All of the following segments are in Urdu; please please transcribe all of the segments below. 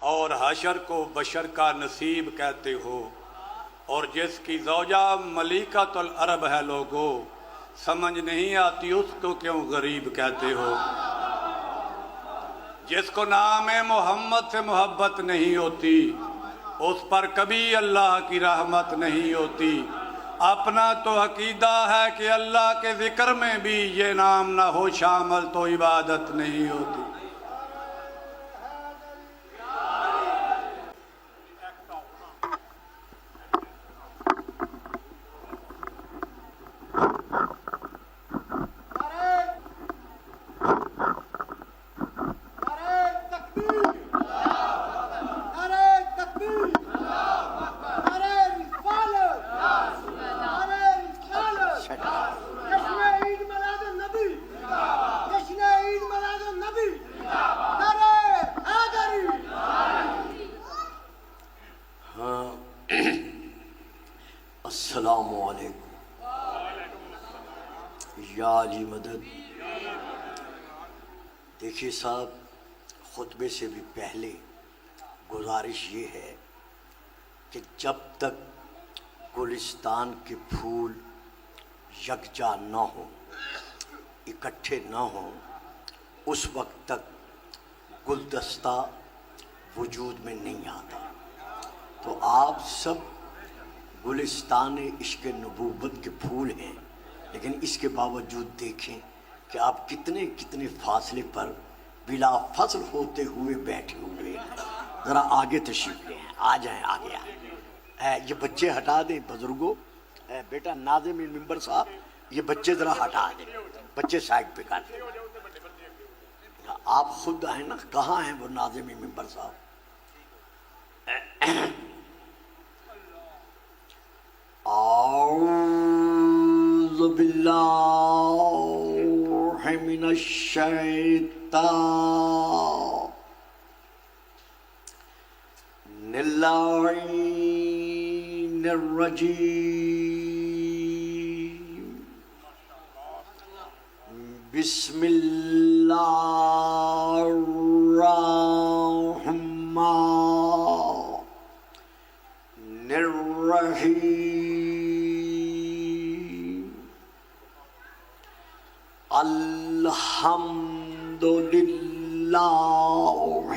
اور حشر کو بشر کا نصیب کہتے ہو، اور جس کی زوجہ ملیکۃ العرب ہے لوگو، سمجھ نہیں آتی اس کو کیوں غریب کہتے ہو۔ جس کو نام محمد سے محبت نہیں ہوتی، اس پر کبھی اللہ کی رحمت نہیں ہوتی۔ اپنا تو عقیدہ ہے کہ اللہ کے ذکر میں بھی یہ نام نہ ہو شامل تو عبادت نہیں ہوتی۔ السلام علیکم یا علی مدد۔ دیکھیے صاحب، خطبے سے بھی پہلے گزارش یہ ہے کہ جب تک گلستان کے پھول یکجا نہ ہوں، اکٹھے نہ ہوں، اس وقت تک گلدستہ وجود میں نہیں آتا۔ تو آپ سب گلستان عشق نبوت کے پھول ہیں، لیکن اس کے باوجود دیکھیں کہ آپ کتنے کتنے فاصلے پر بلا فصل ہوتے ہوئے بیٹھے ہوئے ہیں۔ ذرا آگے تشریف لیں، آ جائیں آگے آئیں۔ یہ بچے ہٹا دیں بزرگوں، بیٹا ناظم ممبر صاحب یہ بچے ذرا ہٹا دیں، بچے سائڈ پہ کر دیں۔ آپ خود آئیں نا، کہاں ہیں وہ ناظم ممبر صاحب؟ اعوذ باللہ من الشیطان اللعین الرجیم، بسم اللہ الرحمن الرحیم، الحمد للہ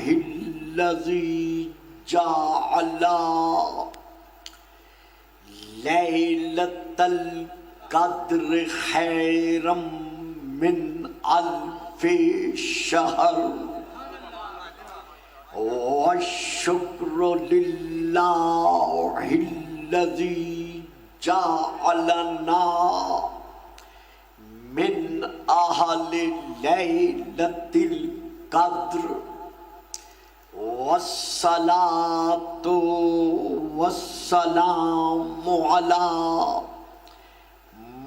الذی جعل لیلۃ القدر خیرا من الف شہر، والشکر للہ الذی جعلنا من اہل لیلۃ القدر، والصلاۃ والسلام علی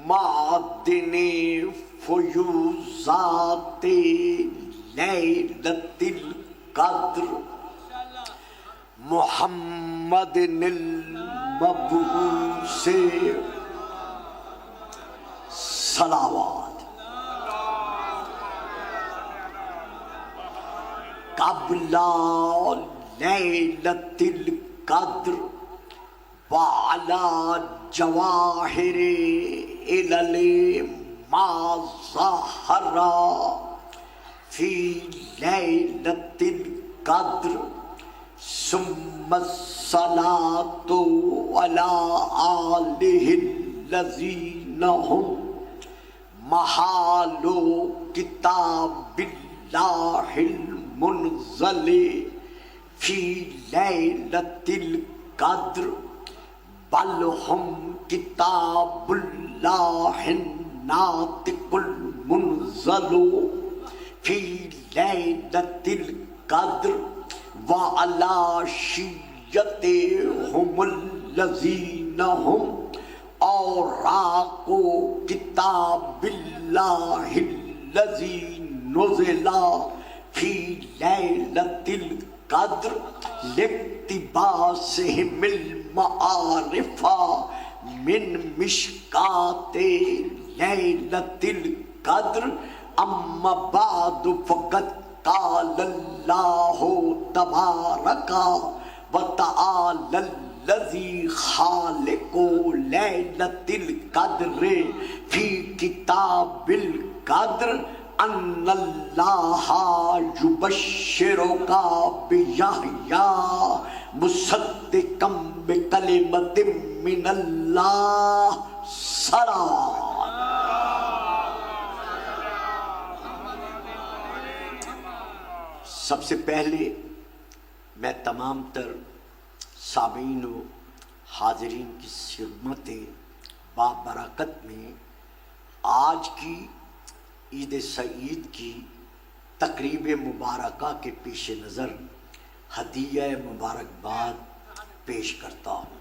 معدن فیوزات لیلۃ القدر، محمد المبعوث صلوات۔ قبل لیلۃ القدر وعلی جواہر علل ما ظہر فی لیلۃ القدر، ثم الصلاۃ علی آلہ الذین هم محال کتاب اللہ المنزل فی لیلۃ القدر، بل ہم کتاب اللہ الناطق المنزل فی لیلۃ القدر، وعلی شیعتہم الذین هم اوراق کتاب اللہ الذی نزل فی لیلۃ القدر، لاقتباسہم المعارف من مشکات لیلۃ القدر، اما بعد فقد قال اللہ تبارک وتعالی الذی خالق لیلۃ القدر فی کتاب القدر ان اللہ یبشرک بیحییٰ مصدقا بکلمۃ من اللہ صلاۃ۔ سب سے پہلے میں تمام تر سامعین و حاضرین کی خدمت بابرکت میں آج کی عید سعید کی تقریب مبارکہ کے پیش نظر ہدیہ مبارکباد پیش کرتا ہوں۔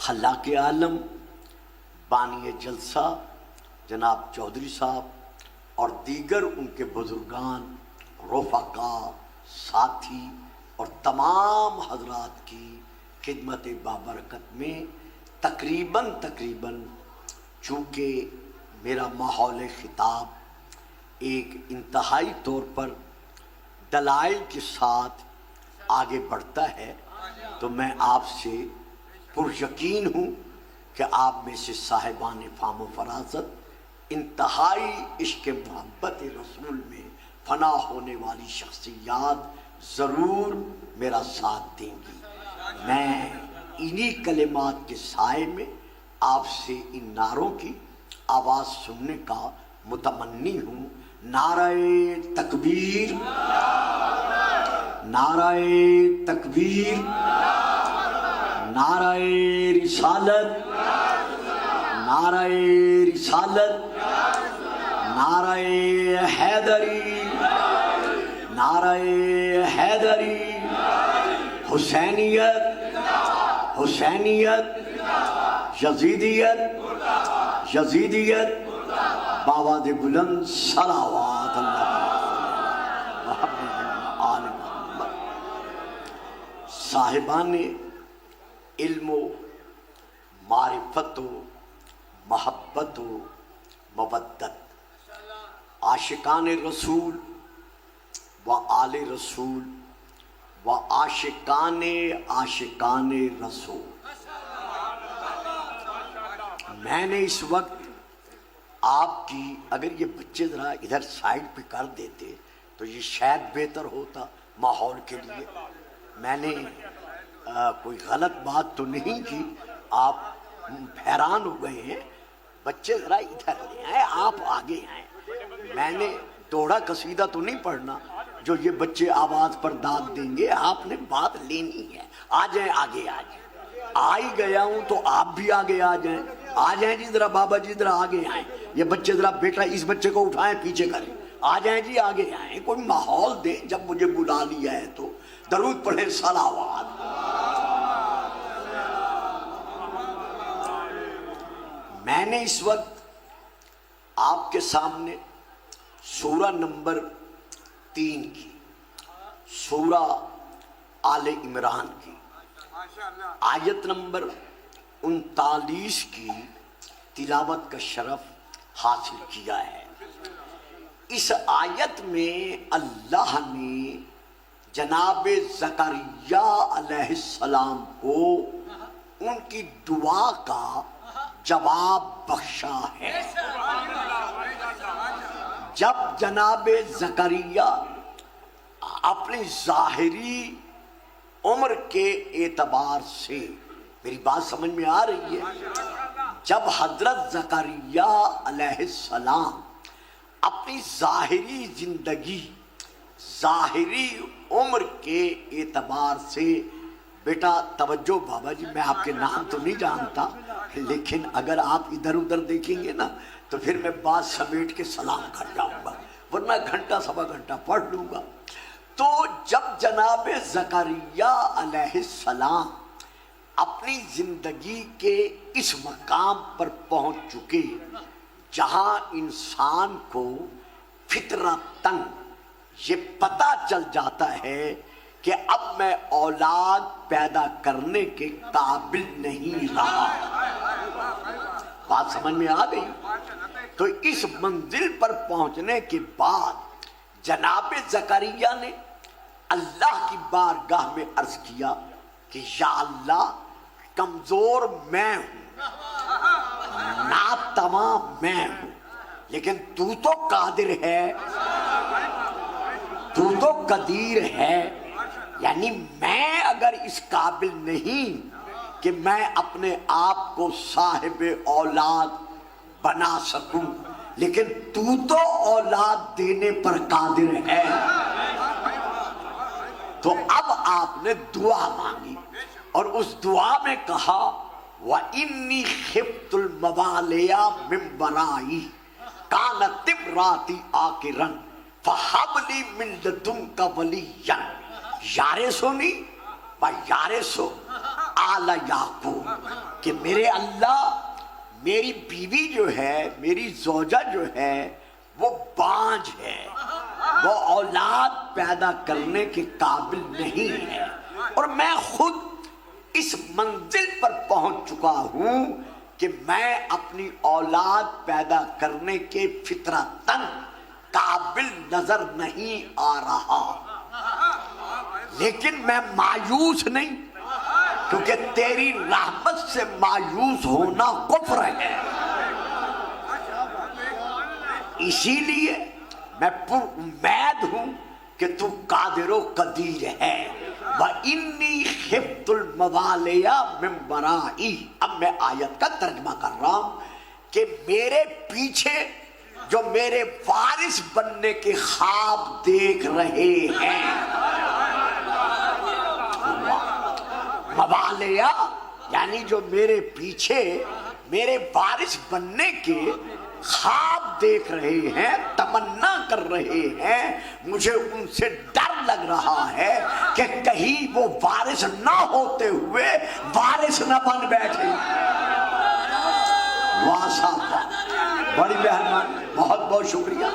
خلاق عالم بانی جلسہ جناب چودھری صاحب اور دیگر ان کے بزرگان، رفقا، ساتھی اور تمام حضرات کی خدمت بابرکت میں تقریباً چونکہ میرا ماحول خطاب ایک انتہائی طور پر دلائل کے ساتھ آگے بڑھتا ہے، تو میں آپ سے پریقین ہوں کہ آپ میں سے صاحبان فہم و فراست انتہائی عشق محبت رسول میں فنا ہونے والی شخصیات ضرور میرا ساتھ دیں گی۔ میں انہی کلمات کے سائے میں آپ سے ان نعروں کی آواز سننے کا متمنی ہوں۔ نعرہ تکبیر، نعرہ تکبیر، نعرہ رسالت، نعرہ رسالت، نعرہ حیدری، نعرہ حیدری، حسینیت، حسینیت، یزیدیت، یزیدیت، باواد بلند صلوات اللہ آل محمد۔ صاحبان علم و معرفت و محبت و مودت، عاشقان رسول و آل رسول و عاشقان رسول، میں نے اس وقت آپ کی، اگر یہ بچے ذرا ادھر سائڈ پہ کر دیتے تو یہ شاید بہتر ہوتا ماحول کے لیے۔ میں نے کوئی غلط بات تو نہیں کی، آپ حیران ہو گئے ہیں، بچے ذرا ادھر لے آئے، آپ آگے آئیں۔ میں نے دوڑا قصیدہ تو نہیں پڑھنا جو یہ بچے آواز پر داد دیں گے، آپ نے بات لینی ہے۔ آ جائیں آگے، آ جائیں، آ ہی گیا ہوں تو آپ بھی آگے آ جائیں۔ آ جائیں جی ذرا، بابا جی ذرا آگے آئیں، یہ بچے ذرا، بیٹا اس بچے کو اٹھائیں، پیچھے کریں، آ جائیں جی آگے آئیں، کوئی ماحول دیں۔ جب مجھے بلا لیا ہے تو درود پڑھیں، صلوات۔ میں نے اس وقت آپ کے سامنے سورہ نمبر 3 کی، سورہ آل عمران کی آیت نمبر 39 کی تلاوت کا شرف حاصل کیا ہے۔ اس آیت میں اللہ نے جناب زکریا علیہ السلام کو ان کی دعا کا جواب بخشا ہے۔ جب جناب زکریا اپنی ظاہری عمر کے اعتبار سے، میری بات سمجھ میں آ رہی ہے، جب حضرت زکریا علیہ السلام اپنی ظاہری زندگی، ظاہری عمر کے اعتبار سے، بیٹا توجہ بابا جی، میں آپ کے نام تو نہیں جانتا، لیکن اگر آپ ادھر ادھر دیکھیں گے نا تو پھر میں بات سمیٹ کے سلام کر جاؤں گا، ورنہ گھنٹہ سوا گھنٹہ پڑھ لوں گا۔ تو جب جناب زکریا علیہ السلام اپنی زندگی کے اس مقام پر پہنچ چکے جہاں انسان کو فطرتاً یہ پتہ چل جاتا ہے کہ اب میں اولاد پیدا کرنے کے قابل نہیں رہا، بات سمجھ میں آ گئی؟ تو اس منزل پر پہنچنے کے بعد جناب زکریا نے اللہ کی بارگاہ میں عرض کیا کہ یا اللہ کمزور میں ہوں، ناتواں میں ہوں، لیکن تو تو قادر ہے، تو تو قدیر ہے، یعنی میں اگر اس قابل نہیں کہ میں اپنے آپ کو صاحب اولاد بنا سکوں، لیکن تو اولاد دینے پر قادر ہے۔ تو اب آپ نے دعا مانگی اور اس دعا میں کہا وَإِنِّي خِفْتُ الْمَوَالِيَ مِن وَرَائِي كَانَتِ امْرَأَتِي عَاقِرًا فَهَبْ لِي مِن لَّدُنكَ وَلِيًّا، یارثو نہیں با یارثو آل یعقوب، کہ میرے اللہ میری بیوی جو ہے، میری زوجہ جو ہے وہ بانجھ ہے، وہ اولاد پیدا کرنے کے قابل نہیں ہے، اور میں خود اس منزل پر پہنچ چکا ہوں کہ میں اپنی اولاد پیدا کرنے کے فطرتاً قابل نظر نہیں آ رہا، لیکن میں مایوس نہیں، کیونکہ تیری رحمت سے مایوس ہونا کفر ہے، اسی لیے میں پر امید ہوں کہ تو قادر و قدیر ہے۔ وَإِنِّي خِفْتُ الْمَوَالِيَ مِن وَرَائِي، اب میں آیت کا ترجمہ کر رہا ہوں کہ میرے پیچھے جو میرے وارث بننے کے خواب دیکھ رہے ہیں، موالیہ یعنی جو میرے پیچھے میرے وارث بننے کے خواب دیکھ رہے ہیں، تمنا کر رہے ہیں، مجھے ان سے ڈر لگ رہا ہے کہ کہیں وہ وارث نہ ہوتے ہوئے وارث نہ بن بیٹھے۔ واہ صاحب، بڑی مہربانی، بہت بہت شکریہ۔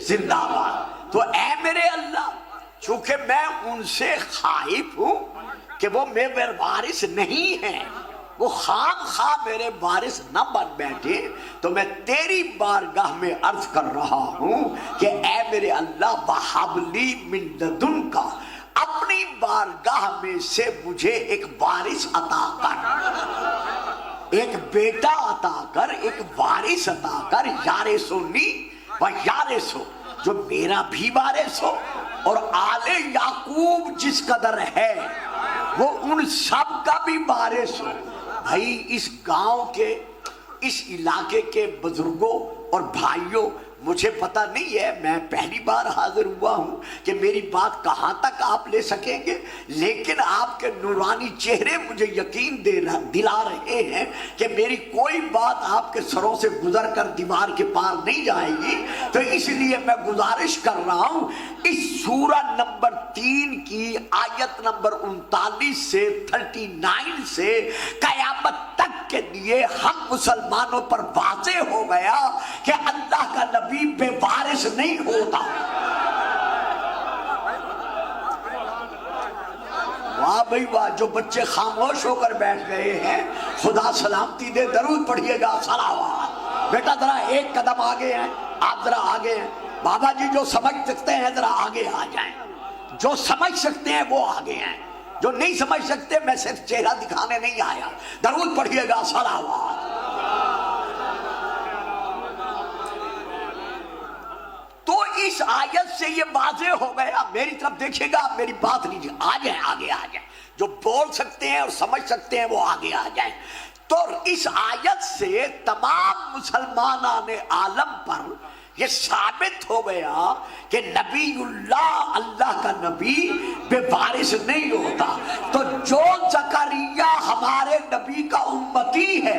زندہ باد۔ تو اے میرے اللہ، چونکہ میں ان سے خائف ہوں کہ وہ میرے وارث نہیں ہیں، وہ خام خواہ میرے وارث نہ بن بیٹھے، تو میں تیری بارگاہ میں عرض کر رہا ہوں کہ اے میرے اللہ وَهَبْ لِي مِن لَّدُنكَ، اپنی بارگاہ میں سے مجھے ایک وارث عطا کر، ایک بیٹا عطا کر، ایک وارث عطا کر، یارثو نہیں و یارثو، جو میرا بھی وارث ہو اور آل یعقوب جس قدر ہے وہ ان سب کا بھی وارث ہو۔ بھائی اس گاؤں کے، اس علاقے کے بزرگوں اور بھائیوں، مجھے پتہ نہیں ہے، میں پہلی بار حاضر ہوا ہوں کہ میری بات کہاں تک آپ لے سکیں گے، لیکن آپ کے نورانی چہرے مجھے یقین دلا رہے ہیں کہ میری کوئی بات آپ کے سروں سے گزر کر دیوار کے پار نہیں جائے گی، تو اس لیے میں گزارش کر رہا ہوں اس سورہ نمبر 3 کی آیت نمبر 39 سے 39 سے قیامت تک کے لیے ہم مسلمانوں پر واضح ہو گیا کہ اللہ کا نبی بے وارث نہیں ہوتا۔ واہ بھئی واہ، جو بچے خاموش ہو کر بیٹھ گئے ہیں خدا سلامتی دے، درود پڑھیے گا، صلوات۔ بیٹا ذرا ایک قدم آگے ہیں، آپ ذرا آگے ہیں، بابا جی جو سمجھ سکتے ہیں ذرا آگے آ جائیں، جو سمجھ سکتے ہیں وہ آگے ہیں، جو نہیں سمجھ سکتے میں صرف چہرہ دکھانے نہیں آیا، درود پڑھیے گا، صلوات۔ تو اس آیت سے یہ واضح ہو گیا، میری طرف دیکھیے گا، میری بات لیجیے، آ جائیں آگے آ جائیں، جو بول سکتے ہیں اور سمجھ سکتے ہیں وہ آگے آ جائیں۔ تو اس آیت سے تمام مسلمانان عالم پر یہ ثابت ہو گیا کہ نبی اللہ، اللہ کا نبی بے وارث نہیں ہوتا۔ تو جو زکریا ہمارے نبی کا امتی ہے،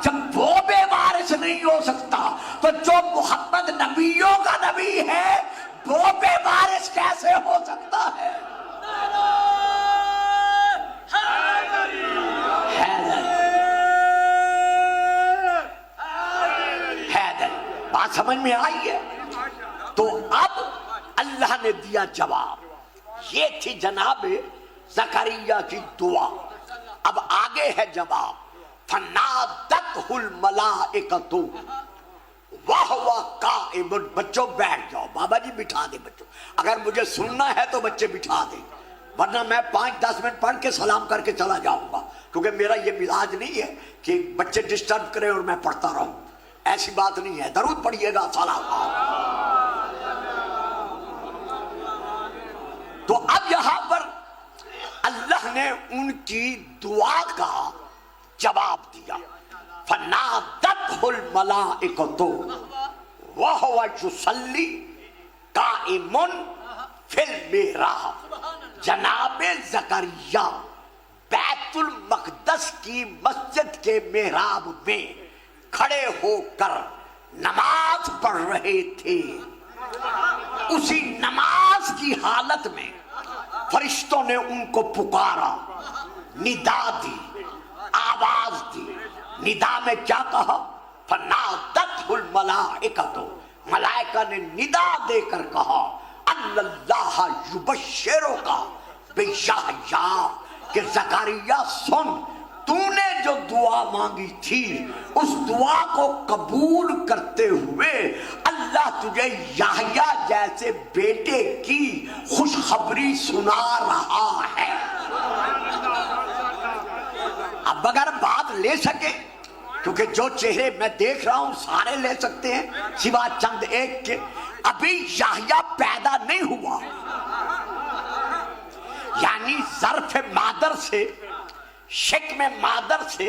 جب وہ بے وارث نہیں ہو سکتا تو جو محمد نبیوں کا نبی ہے وہ بے وارث کیسے ہو سکتا ہے؟ بات سمجھ میں آئی ہے؟ تو اب اللہ نے دیا جواب، یہ تھی جناب زکریا کی دعا۔ اب آگے ہے جواب، فنادت الملائکۃ وہو قائم۔ بچوں بیٹھ جاؤ، بابا جی بٹھا دیں بچوں، اگر مجھے سننا ہے تو بچے بٹھا دیں، ورنہ میں 5-10 منٹ پڑھ کے سلام کر کے چلا جاؤں گا، کیونکہ میرا یہ مزاج نہیں ہے کہ بچے ڈسٹرب کریں اور میں پڑھتا رہوں، ایسی بات نہیں ہے۔ درود پڑھیے گا سلام۔ تو اب یہاں پر اللہ نے ان کی دعا کا جواب دیا، فنادتہ الملائکۃ وہو یصلی قائم فی المحراب۔ جناب زکریا بیت المقدس کی مسجد کے محراب میں کھڑے ہو کر نماز پڑھ رہے تھے۔ اسی نماز کی حالت میں فرشتوں نے ان کو پکارا، ندا دی، آواز دی۔ ندا میں کیا کہا؟ فنادتہ الملائکۃ، ملائکہ نے ندا دے کر کہا، ان اللہ یبشرک بیحییٰ، کہ زکریا سن، تو نے جو دعا مانگی تھی اس دعا کو قبول کرتے ہوئے اللہ تجھے یحییٰ جیسے بیٹے کی خوشخبری سنا رہا ہے۔ اب اگر بات لے سکے، کیونکہ جو چہرے میں دیکھ رہا ہوں سارے لے سکتے ہیں سوا چند ایک کے، ابھی یحییٰ پیدا نہیں ہوا، یعنی ظرف مادر سے، شکم مادر سے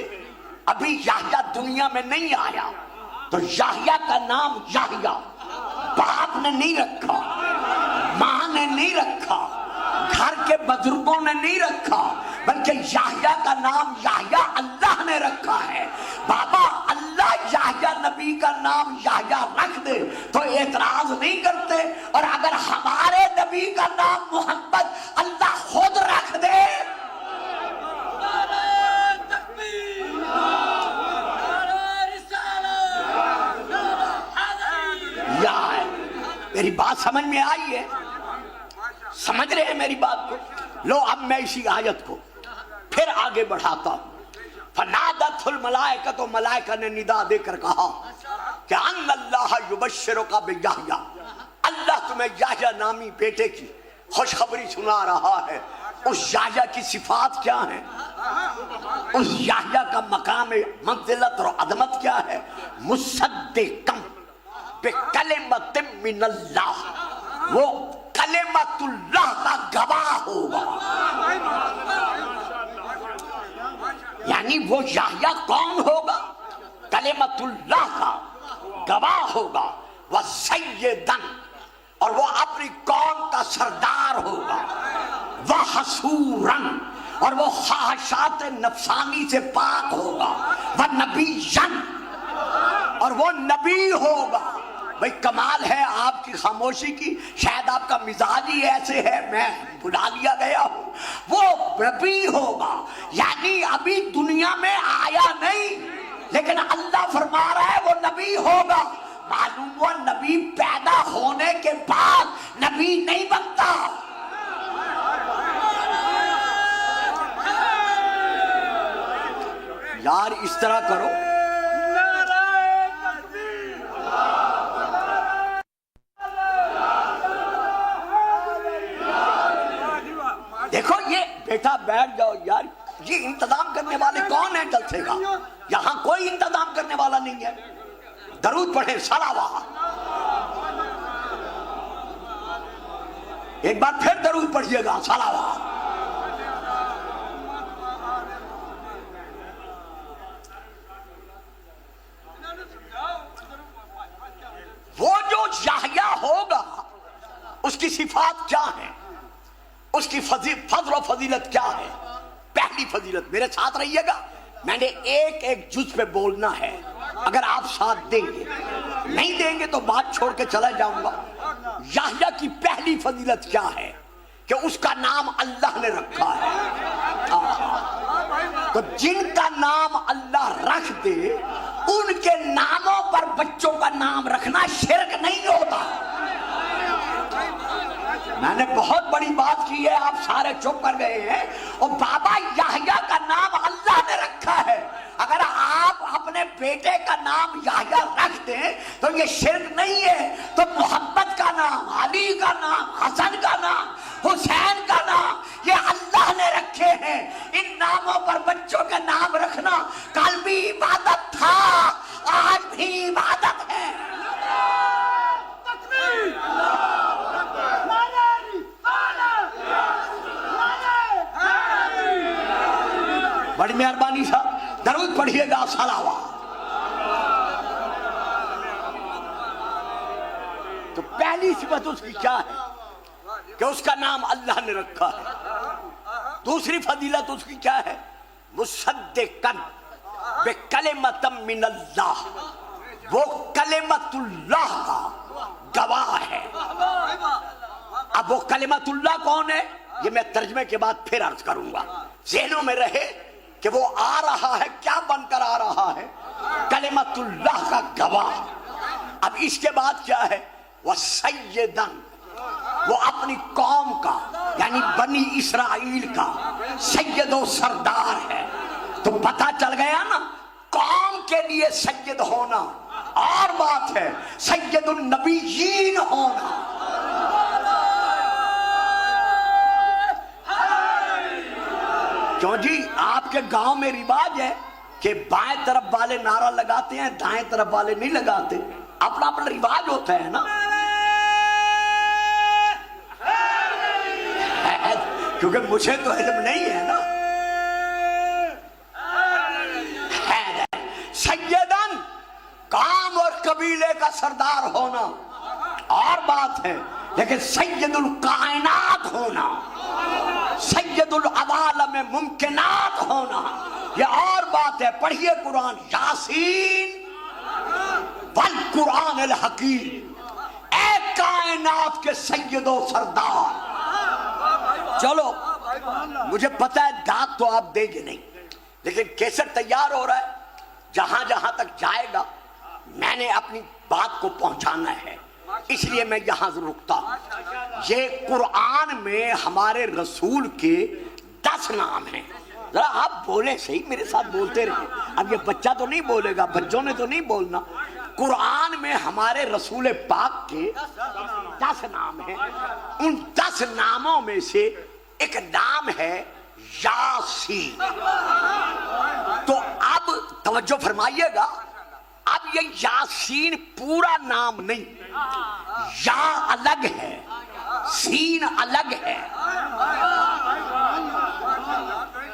ابھی یحییٰ دنیا میں نہیں آیا، تو یحییٰ کا نام یحییٰ باپ نے نہیں رکھا، ماں نے نہیں رکھا، گھر کے بزرگوں نے نہیں رکھا، بلکہ یحییٰ کا نام یحییٰ اللہ نے رکھا ہے۔ بابا اللہ یحییٰ نبی کا نام یحییٰ رکھ دے تو اعتراض نہیں کرتے، اور اگر ہمارے نبی کا نام محمد اللہ خود رکھ دے، میری بات سمجھ میں آئی ہے؟ سمجھ رہے ہیں میری بات کو؟ لو اب میں اسی آیت کو پھر آگے بڑھاتا ہوں۔ فنادتہ الملائکۃ، ملائکہ نے ندا دے کر کہا کہ ان اللہ یبشرک بیحییٰ، اللہ تمہیں یحییٰ نامی بیٹے کی خوشخبری سنا رہا ہے۔ اس یحییٰ کی صفات کیا ہیں؟ اس یحییٰ کا مقام منزلت اور عظمت کیا ہے؟ مصدقا بکلمۃ من اللہ، وہ کلمت اللہ کا گواہ ہوگا۔ یعنی وہ یحییٰ کون ہوگا؟ کلمت اللہ کا گواہ ہوگا، وسیدن، اور وہ اپنی قوم کا سردار ہوگا، وحصورن، اور وہ خواہشات نفسانی سے پاک ہوگا، ونبیًا، اور وہ نبی ہوگا۔ بھئی کمال ہے آپ کی خاموشی کی، شاید آپ کا مزاج ہی ایسے ہے، میں بلا لیا گیا ہوں۔ وہ نبی ہوگا، یعنی ابھی دنیا میں آیا نہیں، لیکن اللہ فرما رہا ہے وہ نبی ہوگا۔ معلوم ہوا نبی پیدا ہونے کے بعد نبی نہیں بنتا۔ یار اس طرح کرو، دیکھو یہ بیٹا بیٹھ جاؤ یار، یہ انتظام کرنے والے کون ہیں جلسے کا؟ یہاں کوئی انتظام کرنے والا نہیں ہے۔ درود پڑھیں صلوات، ایک بار پھر درود پڑھیے گا صلوات۔ وہ جو یحییٰ ہوگا اس کی صفات کیا ہیں، اس کی فضل و فضیلت کیا ہے؟ پہلی فضیلت، میرے ساتھ رہیے گا، میں نے ایک ایک جز پہ بولنا ہے، اگر آپ ساتھ دیں گے، نہیں دیں گے تو بات چھوڑ کے چلا جاؤں گا۔ یحییٰ کی پہلی فضیلت کیا ہے؟ کہ اس کا نام اللہ نے رکھا ہے۔ تو جن کا نام اللہ رکھ دے ان کے ناموں پر بچوں کا نام رکھنا شرک نہیں ہوتا۔ میں نے بہت بڑی بات کی ہے، آپ سارے چپ کر گئے ہیں۔ اور بابا یحییٰ کا نام اللہ نے رکھا ہے، اگر آپ اپنے بیٹے کا نام یحییٰ رکھ دیں تو یہ شرک نہیں ہے؟ تو محمد کا نام، علی کا نام، حسن کا نام، حسین کا نام یہ اللہ نے رکھے ہیں۔ ان ناموں پر بچوں کے نام رکھنا کل بھی عبادت تھا، آج بھی عبادت ہے۔ بڑی مہربانی صاحب درود پڑھیے گا، صلوات۔ تو پہلی صفت اس کی کیا ہے کہ اس کا نام اللہ نے رکھا ہے۔ دوسری فضیلت اس کی کیا ہے؟ مصدقاً بکلمۃ من اللہ، وہ کلمت اللہ کا گواہ ہے۔ اب وہ کلمت اللہ کون ہے یہ میں ترجمے کے بعد پھر عرض کروں گا، ذہنوں میں رہے کہ وہ آ رہا ہے، کیا بن کر آ رہا ہے؟ کلمت اللہ کا گواہ۔ اب اس کے بعد کیا ہے؟ وہ سیدن، وہ اپنی قوم کا یعنی بنی اسرائیل کا سید و سردار ہے۔ تو پتہ چل گیا نا، قوم کے لیے سید ہونا اور بات ہے، سید النبیین ہونا۔ کیوں جی آپ کے گاؤں میں رواج ہے کہ بائیں طرف والے نعرہ لگاتے ہیں، دائیں طرف والے نہیں لگاتے، اپنا اپنا رواج ہوتا ہے نا، کیونکہ مجھے تو علم نہیں ہے نا۔ سیدن، قوم اور قبیلے کا سردار ہونا اور بات ہے، لیکن سید الکائنات ہونا، سید العوالم ممکنات ہونا یہ اور بات ہے۔ پڑھیے قرآن، یاسین والقرآن الحکیم، اے کائنات کے سید و سردار۔ چلو مجھے پتا ہے داد تو آپ دیں گے نہیں، لیکن کیسٹ تیار ہو رہا ہے، جہاں جہاں تک جائے گا میں نے اپنی بات کو پہنچانا ہے، اس لیے میں یہاں سے رکتا ہوں۔ یہ قرآن میں ہمارے رسول کے 10 نام ہیں۔ ذرا آپ بولے صحیح، میرے ساتھ بولتے رہے۔ اب یہ بچہ تو نہیں بولے گا، بچوں نے تو نہیں بولنا۔ قرآن میں ہمارے رسول پاک کے 10 نام ہیں۔ ان 10 ناموں میں سے ایک نام ہے یاسین۔ تو اب توجہ فرمائیے گا، اب یہ یاسین پورا نام نہیں، یا الگ ہے، سین الگ ہے۔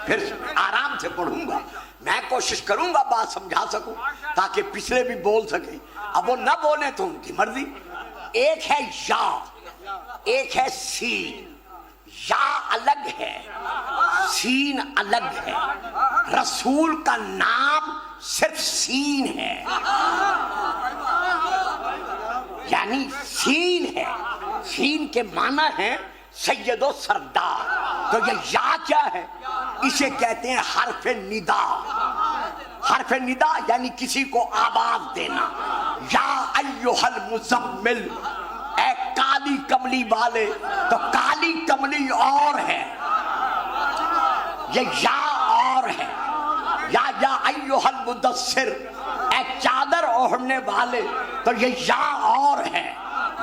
پھر آرام سے پڑھوں گا، میں کوشش کروں گا بات سمجھا سکوں تاکہ پچھلے بھی بول سکیں۔ اب وہ نہ بولیں تو ان کی مرضی۔ ایک ہے یا، ایک ہے سین۔ یا الگ ہے، سین الگ ہے۔ رسول کا نام صرف سین ہے، یعنی سین ہے۔ سین کے معنی ہے سید و سردار۔ تو یہ یا کیا ہے؟ اسے کہتے ہیں حرف ندا۔ حرف ندا یعنی کسی کو آواز دینا۔ یا ایھا المزمل، اے کالی کملی والے، تو کالی کملی اور ہے، یہ یا اور ہے۔ یا ایھا المدثر، اے چادر اوڑھنے والے، تو یہ یا اور ہے،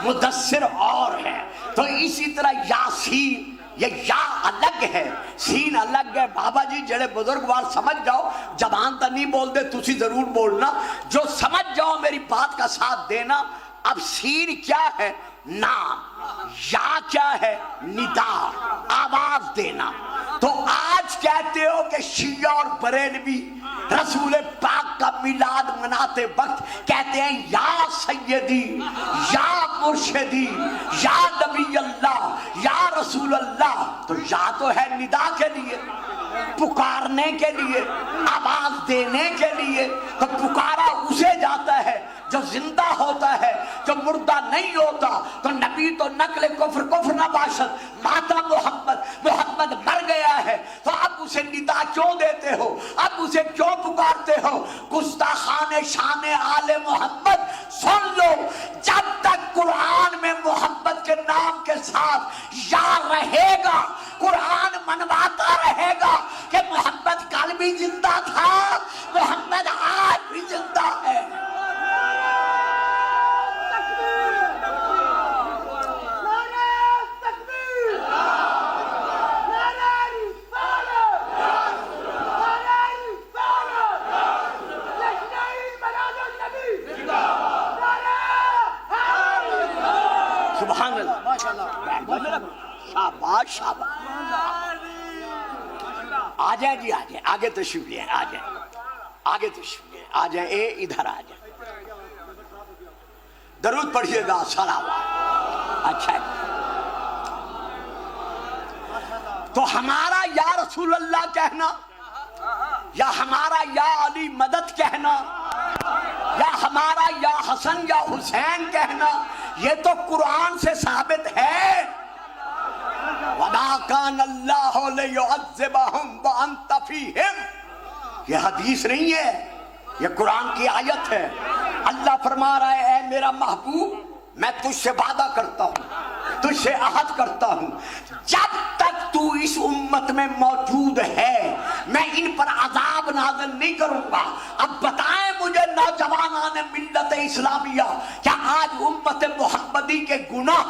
مدثر اور ہے۔ تو اسی طرح یاسین، یہ یا الگ ہے، سین الگ ہے۔ بابا جی جڑے بزرگوار سمجھ جاؤ، زبان تو نہیں بول دے، تسی ضرور بولنا، جو سمجھ جاؤ میری بات کا ساتھ دینا۔ اب سین کیا ہے؟ نام۔ یا کیا ہے؟ ندا، آواز دینا۔ تو آج کہتے ہو کہ شیعہ اور بریلوی رسول پاک کا میلاد مناتے وقت کہتے ہیں یا سیدی، یا مرشدی، یا نبی اللہ، یا رسول اللہ۔ تو یا تو ہے ندا کے لیے، پکارنے کے لیے، آواز دینے کے لیے۔ تو پکارا اسے جاتا ہے جو زندہ ہوتا ہے، جو مردہ نہیں ہوتا۔ تو نبی تو نقل کفر، کفر نہ باشد، ماتا محمد مر گیا ہے، تو اب اسے ندا کیوں دیتے ہو؟ اب اسے کیوں پکارتے ہو؟ گستاخان شان آل محمد سن لو، جب تک قرآن میں محمد کے نام کے ساتھ یا رہے گا، قرآن منواتا رہے گا کہ محمد کل بھی زندہ تھا، محمد آج بھی زندہ سبحان اللہ، شاباش شاباش، آ جائیں جی، آ جائیں، آگے تشریف لیں، آ جائیں، آگے تشریف لیں، آ جائیں، اے ادھر آ جائیں، درود پڑھیے گا، سلام۔ اچھا، تو ہمارا یا رسول اللہ کہنا، یا ہمارا یا علی مدد کہنا، یا ہمارا یا حسن یا حسین کہنا، یہ تو قرآن سے ثابت ہے۔ وَمَا كَانَ اللَّهُ لِيُعَذِّبَهُمْ وَأَنْتَ فِيهِمْ، یہ حدیث نہیں ہے، یہ قرآن کی آیت ہے۔ اللہ فرما رہا ہے، اے میرا محبوب، میں تجھ سے وعدہ کرتا ہوں، تجھ سے عہد کرتا ہوں، جب تک تو اس امت میں موجود ہے میں ان پر عذاب نازل نہیں کروں گا۔ اب بتائیں مجھے نوجوانان ملت اسلامیہ، کیا آج امت محمدی کے گناہ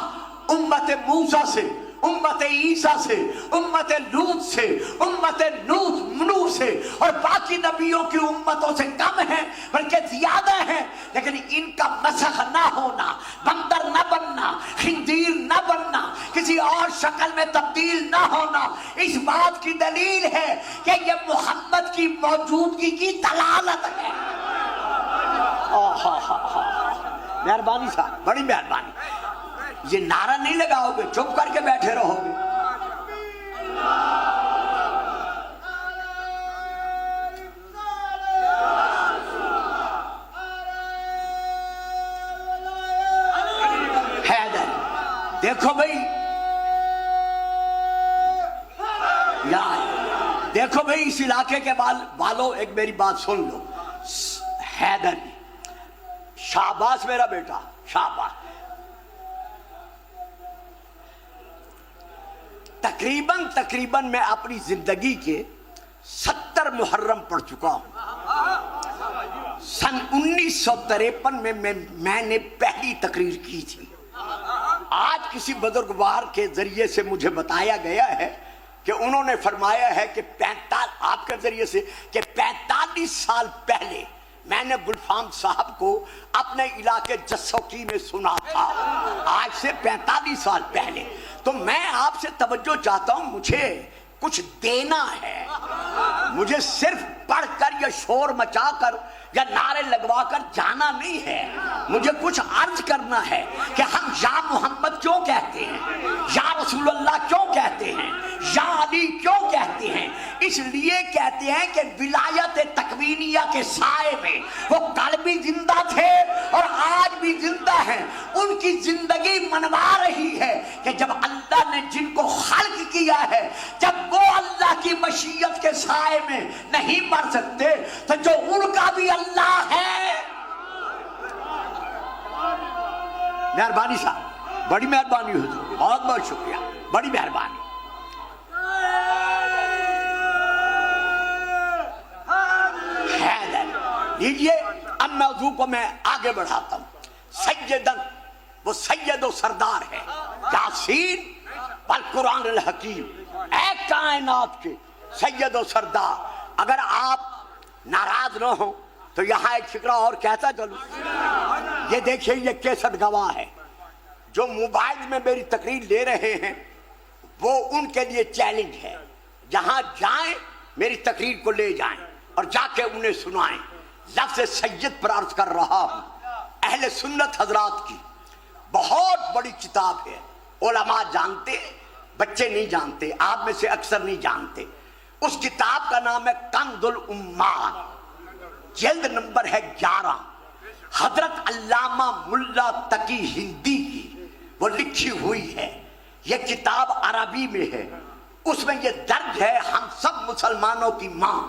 امت موسیٰ سے، امت عیسیٰ سے، امت لوط سے، امت نوح سے اور باقی نبیوں کی امتوں سے کم ہیں؟ بلکہ زیادہ ہیں۔ لیکن ان کا مسخ نہ ہونا، بندر نہ بننا، خنزیر نہ بننا، کسی اور شکل میں تبدیل نہ ہونا، اس بات کی دلیل ہے کہ یہ محمد کی موجودگی کی دلالت ہے۔ مہربانی صاحب، بڑی مہربانی، یہ نعرہ نہیں لگاؤ گے، چپ کر کے بیٹھے رہو گے۔ حیدر، دیکھو بھائی، دیکھو بھائی، اس علاقے کے والوں ایک میری بات سن لو۔ حیدر، شاباش میرا بیٹا، شاباش۔ تقریباً میں اپنی زندگی کے 70 محرم پڑھ چکا ہوں۔ سن 1953 میں میں نے پہلی تقریر کی تھی۔ آج کسی بزرگوار کے ذریعے سے مجھے بتایا گیا ہے کہ انہوں نے فرمایا ہے کہ آپ کے ذریعے سے کہ 45 سال پہلے میں نے گلفام صاحب کو اپنے علاقے جسوکی میں سنا تھا، آج سے 45 سال پہلے۔ تو میں آپ سے توجہ چاہتا ہوں، مجھے کچھ دینا ہے، مجھے صرف پڑھ کر یا شور مچا کر یا نعرے لگوا کر جانا نہیں ہے، مجھے کچھ عرض کرنا ہے کہ ہم یا محمد کیوں کہتے ہیں، یا رسول اللہ کیوں کہتے ہیں، یا علی کیوں کہتے ہیں۔ اس لیے کہتے ہیں کہ ولایت تکوینیہ کے سائے میں وہ کل بھی زندہ تھے اور آج بھی زندہ ہیں۔ ان کی زندگی منوا رہی ہے کہ جب اللہ نے جن کو خلق کیا ہے، جب وہ اللہ کی مشیت کے سائے میں نہیں مر سکتے تو جو ان کا بھی اللہ ہے۔ مہربانی صاحب، بڑی مہربانی حضور، بہت بہت شکریہ، بڑی مہربانی۔ لیجئے اب موضوع کو میں آگے بڑھاتا ہوں۔ سیدن، وہ سید و سردار ہے، یاسین والقرآن الحکیم، اے کائنات کے سید و سردار۔ اگر آپ ناراض نہ ہو تو یہاں ایک فکرہ اور کہتا چلوں۔ یہ دیکھیں، یہ کیسٹ گواہ ہے، جو موبائل میں میری تقریر لے رہے ہیں وہ ان کے لیے چیلنج ہے، جہاں جائیں میری تقریر کو لے جائیں اور جا کے انہیں سنائیں۔ لفظ سید پر عرض کر رہا ہوں، اہل سنت حضرات کی بہت بڑی کتاب ہے، علماء جانتے، بچے نہیں جانتے، آپ میں سے اکثر نہیں جانتے۔ اس کتاب کا نام ہے کنز الامات، جلد نمبر ہے 11، حضرت علامہ ملا تقی ہندی کی وہ لکھی ہوئی ہے۔ یہ کتاب عربی میں ہے، اس میں یہ درج ہے، ہم سب مسلمانوں کی ماں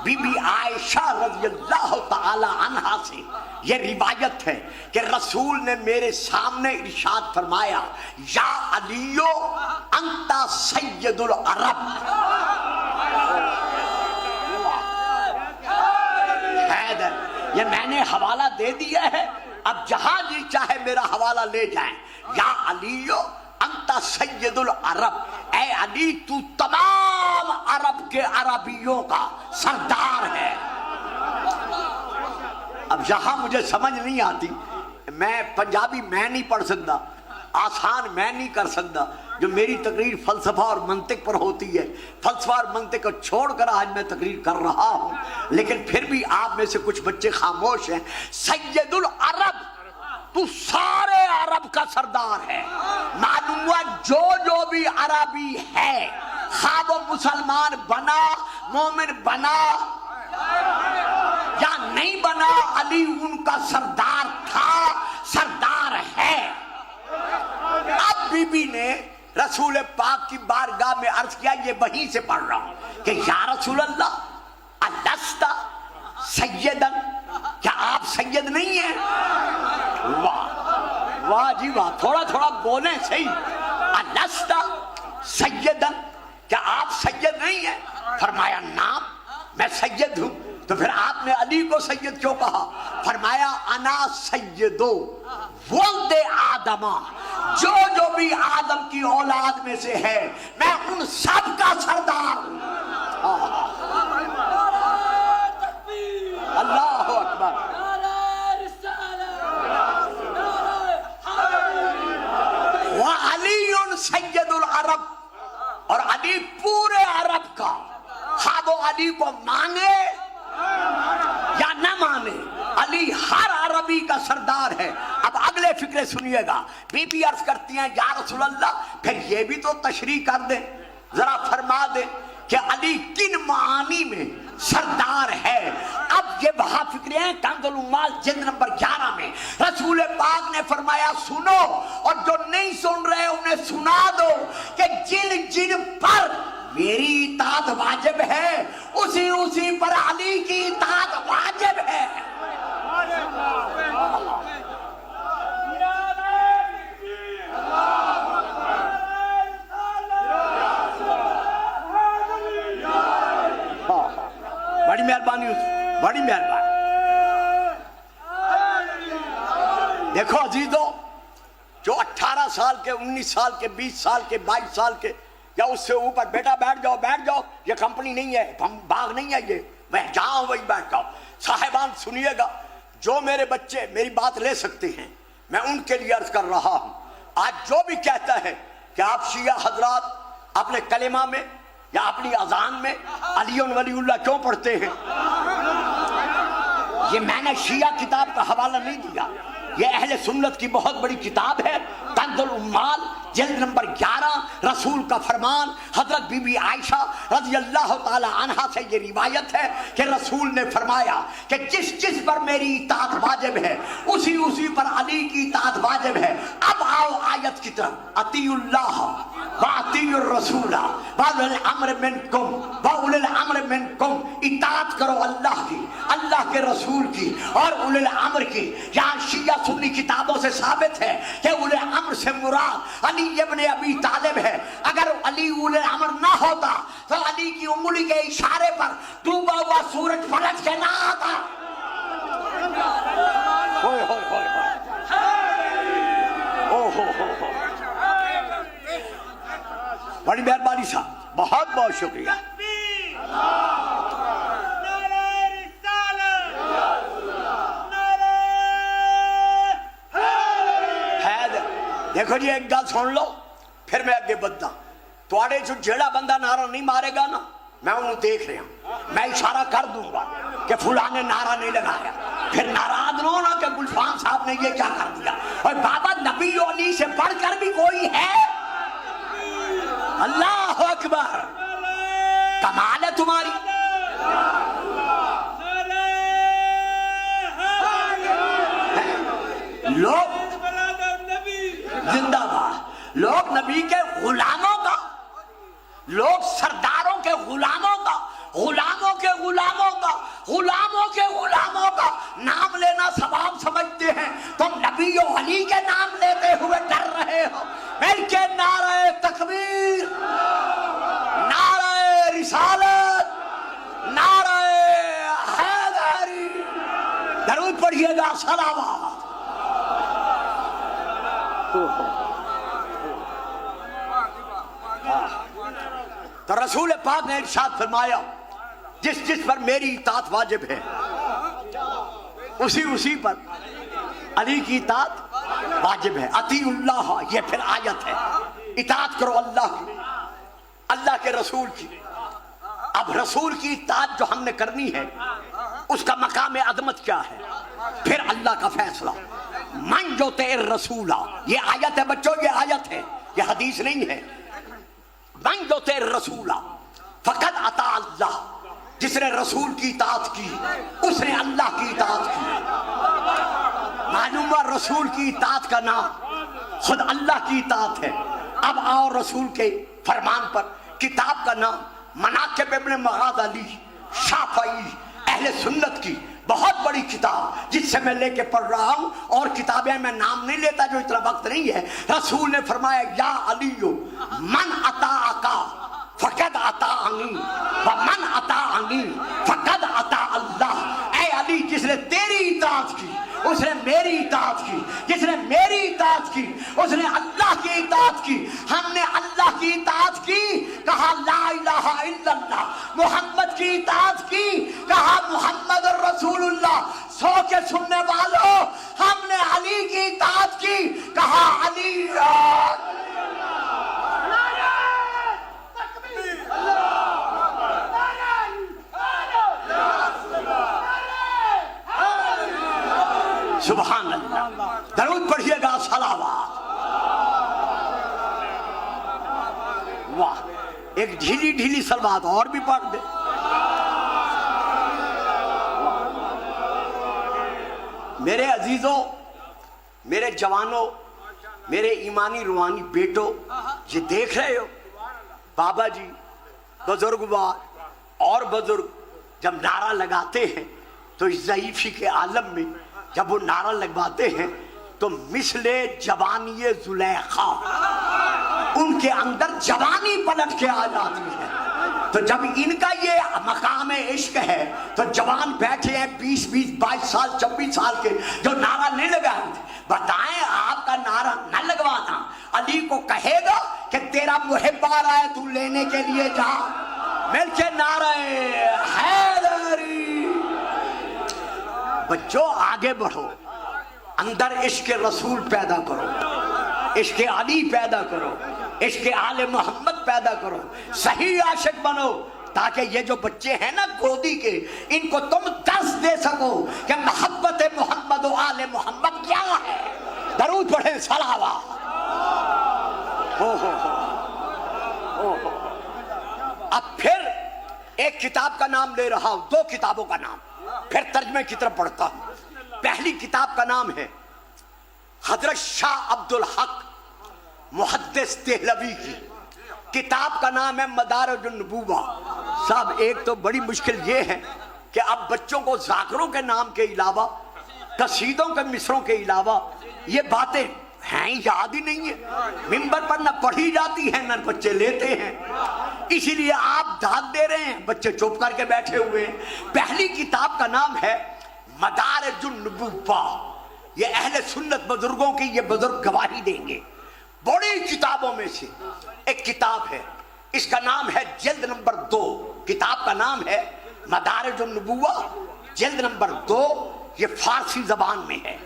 بی بی عائشہ رضی اللہ تعالی عنہا سے یہ روایت ہے کہ رسول نے میرے سامنے ارشاد فرمایا، یا علیو انت سید العرب۔ حیدر، یہ میں نے حوالہ دے دیا ہے، اب جہاں جی چاہے میرا حوالہ لے جائیں۔ یا علیو انت سید العرب، اے علی تو تمام عرب کے عربیوں کا سردار ہے۔ اب یہاں مجھے سمجھ نہیں آتی، میں پنجابی میں نہیں پڑھ سکتا، آسان میں نہیں کر سکتا. جو میری تقریر فلسفہ اور منطق پر ہوتی ہے, فلسفہ اور منطق کو چھوڑ کر آج میں تقریر کر رہا ہوں, لیکن پھر بھی آپ میں سے کچھ بچے خاموش ہیں. سید العرب, تو سارے عرب کا سردار ہے. معلوم ہوا جو بھی عربی ہے, خواہ وہ مسلمان بنا, مومن بنا یا نہیں بنا, علی ان کا سردار تھا, سردار ہے. اب بی بی نے رسول پاک کی بارگاہ میں عرض کیا, یہ وہیں سے پڑھ رہا ہوں, کہ یا رسول اللہ الست سیدن, کیا آپ سید نہیں ہیں؟ واہ واہ جی واہ, تھوڑا تھوڑا بولیں صحیح. الست سیدن, کیا آپ سید نہیں ہیں؟ فرمایا نعم میں سید ہوں. تو پھر آپ نے علی کو سید کیوں کہا؟ فرمایا انا سیدو ولد آدمہ, جو بھی آدم کی اولاد میں سے ہے میں ان سب کا سردار ہوں. اللہ اکبر. وعلی سید العرب, اور علی پورے عرب کا, خواہ وہ علی کو مانے یا نہ مانے, علی ہر عربی کا سردار ہے. اب اگلے فکرے سنیے گا. بی بی عرض کرتی ہیں یا رسول اللہ پھر یہ بھی تو تشریح کر دیں, ذرا فرما دیں کہ علی کن معانی میں سردار ہے. اب یہ وہاں فکرے ہیں کنز الاموال جلد نمبر 11 میں. رسول پاک نے فرمایا سنو, اور جو نہیں سن رہے انہیں سنا دو, کہ جن جن پر میری اطاعت واجب ہے اسی پر علی کی اطاعت واجب ہے. بڑی مہربانی, بڑی مہربانی. دیکھو عزیزو, جو 18 سال کے, 19 سال کے, 20 سال کے, 22 سال کے, یا اس سے اوپر, بیٹا بیٹھ جاؤ, یہ کمپنی نہیں ہے, باغ نہیں ہے, یہ میں جہاں وہی بیٹھ جاؤ. صاحبان سنیے گا, جو میرے بچے میری بات لے سکتے ہیں میں ان کے لیے عرض کر رہا ہوں. آج جو بھی کہتا ہے کہ آپ شیعہ حضرات اپنے کلمہ میں یا اپنی اذان میں علی ولی اللہ کیوں پڑھتے ہیں, یہ میں نے شیعہ کتاب کا حوالہ نہیں دیا, یہ اہل سنت کی بہت بڑی کتاب ہے کنز الاموال جلد نمبر 11. رسول کا فرمان, حضرت بی بی عائشہ رضی اللہ تعالی عنہا سے یہ روایت ہے کہ رسول نے فرمایا کہ جس پر میری اطاعت واجب ہے اسی پر علی کی اطاعت واجب ہے. اب آؤ آیت کی طرف, اطیعوا اللہ واطیعوا الرسول واولی الامر منکم واولی الامر منکم, اطاعت کرو اللہ کی, اللہ کے رسول کی اور اولی الامر کی. یہاں شیعہ سنی کتابوں سے ثابت ہے کہ اولی الامر سے مراد علی ابن ابی طالب ہے. اگر علی اولی الامر نہ ہوتا تو علی کی انگلی کے اشارے پر ڈوبا ہوا سورج پلٹ کے نہ آتا. ہوئے ہوئے ہوئے ہوئے, بڑی مہربانی صاحب, بہت بہت شکریہ. دیکھو جی ایک گل سن لو پھر میں اگے بدھا. تواڈے جو جیڑا بندہ نعرہ نہیں مارے گا نا, میں انہوں دیکھ رہا ہوں, میں اشارہ کر دوں گا کہ فلاں نے نعرہ نہیں لگایا, پھر ناراض نہ ہونا کہ گلفام صاحب نے یہ کیا کر دیا. اور بابا نبی علی سے پڑھ کر بھی کوئی ہے؟ اللہ اکبر, کمال ہے تمہاری. لوگ زندہ باد, لوگ نبی کے غلاموں کا, لوگ سرداروں کے غلاموں کا, غلاموں کے غلاموں کا, غلاموں کے غلاموں کا نام لینا ثواب سمجھتے ہیں. تم نبی و علی کے نام لیتے ہوئے ڈر رہے ہو. مل کے نعرہ تکبیر, نعرہ رسالت, نعرہ حیدری, درود پڑھیے گا, صلوات. تو رسول پاک نے ارشاد فرمایا جس پر میری اطاعت واجب ہے اسی پر علی کی اطاعت واجب ہے. اطیع اللہ، یہ پھر آیت ہے، اطاعت کرو اللہ کی، اللہ کے رسول کی. اب رسول کی اطاعت جو ہم نے کرنی ہے اس کا مقام عظمت کیا ہے؟ پھر اللہ کا فیصلہ. من یطع الرسول، یہ آیت ہے بچوں، یہ آیت ہے، یہ حدیث نہیں ہے. من یطع الرسول فقد اطاع اللہ، جس نے رسول کی اطاعت کی اس نے اللہ کی اطاعت کی. معلوم ہوا رسول کی اطاعت کا نام خود اللہ کی اطاعت ہے. اب آؤ رسول کے فرمان پر کتاب کا نام مناقب ابن مغاز علی شافعی اہل سنت کی بہت بڑی کتاب، جس سے میں لے کے پڑھ رہا ہوں، اور کتابیں میں نام نہیں لیتا جو اتنا وقت نہیں ہے. رسول نے فرمایا یا علی من اطاعک فقد اطاعنی ومن اطاعنی فقد اطاع اللہ. اے علی، جس نے تیری اطاعت کی اس نے میری اطاعت کی، جس نے میری اطاعت کی اس نے اللہ کی اطاعت کی. ہم نے اللہ کی اطاعت کی، کہا لا الہ الا اللہ. محمد کی اطاعت کی، کہا محمد الرسول اللہ. سو کے سننے والوں، ہم نے علی کی اطاعت کی، کہا علی سبحان اللہ. درود پڑھیے گا، صلوات. واہ، ایک ڈھیلی ڈھیلی صلوات اور بھی پڑھ دے. میرے عزیزوں، میرے جوانوں، میرے ایمانی روحانی بیٹوں، یہ دیکھ رہے ہو بابا جی، بزرگوار اور بزرگ جب نعرہ لگاتے ہیں تو اس ضعیفی کے عالم میں جب وہ نعرہ لگواتے ہیں تو مثل جوانی زلیخا ان کے اندر جوانی پلٹ کے آ جاتی ہے. تو جب ان کا یہ مقام عشق ہے تو جوان بیٹھے ہیں 20 22 سال 26 سال کے جو نعرہ نہیں لگائے تھے. بتائیں آپ کا نعرہ نہ لگوانا علی کو کہے گا کہ تیرا محب آ رہا ہے تو لینے کے لیے جا، مل کے نعرہ حیدری. بچوں آگے بڑھو، اندر عشق رسول پیدا کرو، عشق علی پیدا کرو، عشق آل محمد پیدا کرو، صحیح عاشق بنو، تاکہ یہ جو بچے ہیں نا گودی کے، ان کو تم درس دے سکو کہ محبت محمد و آل محمد کیا ہے. درود پڑھیں، صلوات. اب پھر ایک کتاب کا نام لے رہا ہوں، 2 کتابوں کا نام، پھر ترجمے کی طرف پڑھتا ہوں. پہلی کتاب کا نام ہے حضرت شاہ عبد الحق محدث دہلوی کی. کتاب کا نام ہے مدارج النبوہ. صاحب ایک تو بڑی مشکل یہ ہے کہ اب بچوں کو ذاکروں کے نام کے علاوہ، قصیدوں کے مصروں کے علاوہ یہ باتیں ہیں یاد ہی نہیں ہے. ممبر پر نہ پڑھی جاتی ہیں نہ بچے لیتے ہیں، اسی لیے آپ داد دے رہے ہیں، بچے چپ کر کے بیٹھے ہوئے ہیں. پہلی کتاب کا نام ہے مدارج النبوہ. یہ اہل سنت بزرگوں کی یہ بزرگ گواہی دیں گے. بڑی کتابوں میں سے ایک کتاب ہے، اس کا نام ہے جلد نمبر 2. کتاب کا نام ہے مدارج النبوہ، جلد نمبر 2. یہ فارسی زبان میں ہے.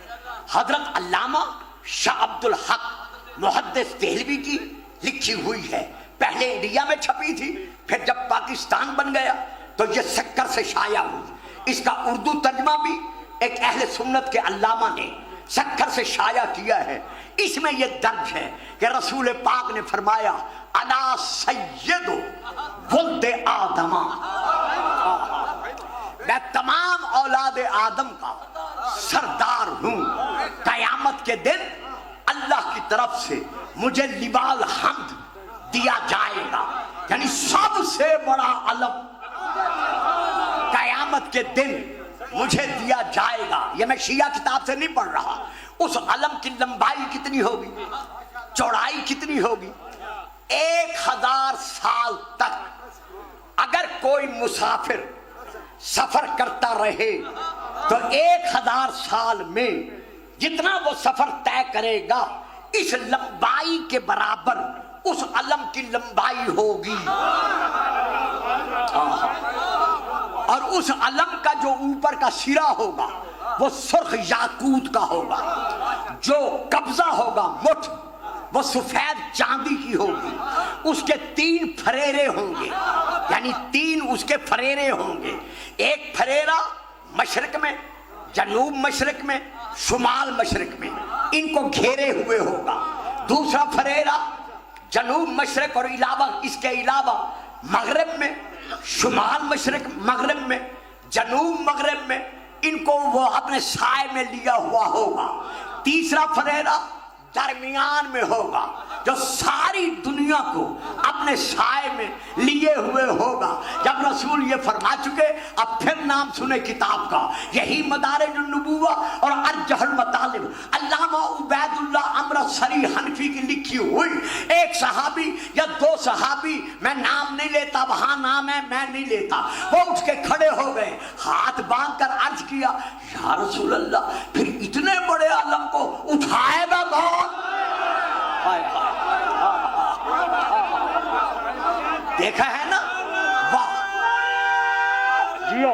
حضرت علامہ شاہ عبد الحق محدث دہلوی کی لکھی ہوئی ہے. پہلے انڈیا میں چھپی تھی، پھر جب پاکستان بن گیا تو یہ سکر سے شائع ہوئی. اس کا اردو ترجمہ بھی ایک اہل سنت کے علامہ نے سکر سے شائع کیا ہے. اس میں یہ درج ہے کہ رسول پاک نے فرمایا انا سید ولد آدم، میں تمام اولاد آدم کا سردار ہوں. قیامت کے دن اللہ کی طرف سے مجھے لواء الحمد دیا جائے گا، یعنی سب سے بڑا علم قیامت کے دن مجھے دیا جائے گا. یہ میں شیعہ کتاب سے نہیں پڑھ رہا. اس علم کی لمبائی کتنی ہوگی، چوڑائی کتنی ہوگی؟ 1000 سال تک اگر کوئی مسافر سفر کرتا رہے تو 1000 سال میں جتنا وہ سفر طے کرے گا اس لمبائی کے برابر اس علم کی لمبائی ہوگی. اور اس علم کا جو اوپر کا سرا ہوگا وہ سرخ یاقوت کا ہوگا. جو قبضہ ہوگا مٹھ وہ سفید چاندی کی ہوگی، اس کے 3 پھریرے ہوں گے، یعنی 3 اس کے پھریرے ہوں گے، ایک پھریرا مشرق میں، جنوب مشرق میں، شمال مشرق میں، ان کو گھیرے ہوئے ہوگا، دوسرا پھریرا جنوب مشرق اور علاوہ اس کے علاوہ مغرب میں، شمال مشرق مغرب میں، جنوب مغرب میں، ان کو وہ اپنے سائے میں لیا ہوا ہوگا، تیسرا پھریرا درمیان میں ہوگا جو ساری دنیا کو اپنے سائے میں لیے ہوئے ہوگا۔ جب رسول یہ فرما چکے اب پھر نام سنے کتاب کا، یہی مدارج النبوہ اور ارجح المطالب علامہ عبید اللہ امرتسری حنفی کی لکھی ہوئی، ایک صحابی یا 2 صحابی، میں نام نہیں لیتا، وہاں نام ہے میں نہیں لیتا، وہ اٹھ کے کھڑے ہو گئے، ہاتھ باندھ کر عرض کیا یا رسول اللہ پھر اتنے بڑے عالم کو اٹھائے گا کون؟ دیکھا ہے نا، واہ جیو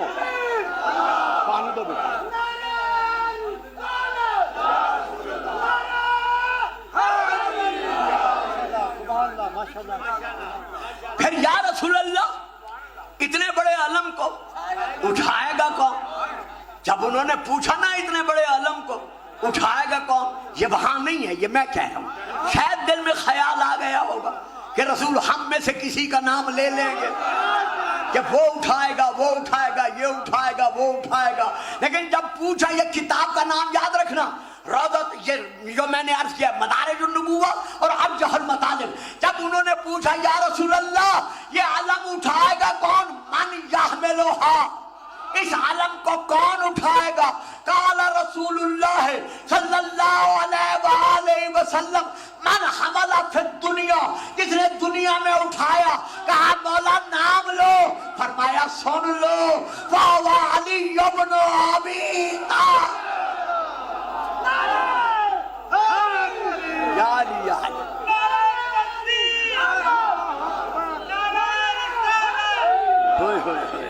پانی دو بیٹا۔ پھر یا رسول اللہ اتنے بڑے علم کو اٹھائے گا کون؟ جب انہوں نے پوچھا نا اتنے بڑے علم کو اٹھائے گا کون، یہ وہاں نہیں ہے، یہ میں کہہ رہا ہوں، شاید دل میں خیال آ گیا ہوگا کہ رسول ہم میں سے کسی کا نام لے لیں گے کہ وہ اٹھائے گا، وہ اٹھائے گا، یہ اٹھائے گا، وہ اٹھائے گا، لیکن جب پوچھا یہ کتاب کا نام یاد رکھنا، روضت، یہ جو میں نے عرض کیا مدارج النبوہ اور ارجح المطالب، جب انہوں نے پوچھا یا رسول اللہ یہ علم اٹھائے گا کون، من یحملھا، اس علم کو کون اٹھائے گا؟ قال رسول اللہ صلی اللہ علیہ وآلہ وسلم من حمل فی الدنیا، جس نے دنیا میں اٹھایا، کہا مولا نام لو، فرمایا سن لو، فَهُوَ عَلِيُّ بْنُ أَبِي طَالِبٍ۔ یا علی یا علی، ہوئے ہوئے ہوئے،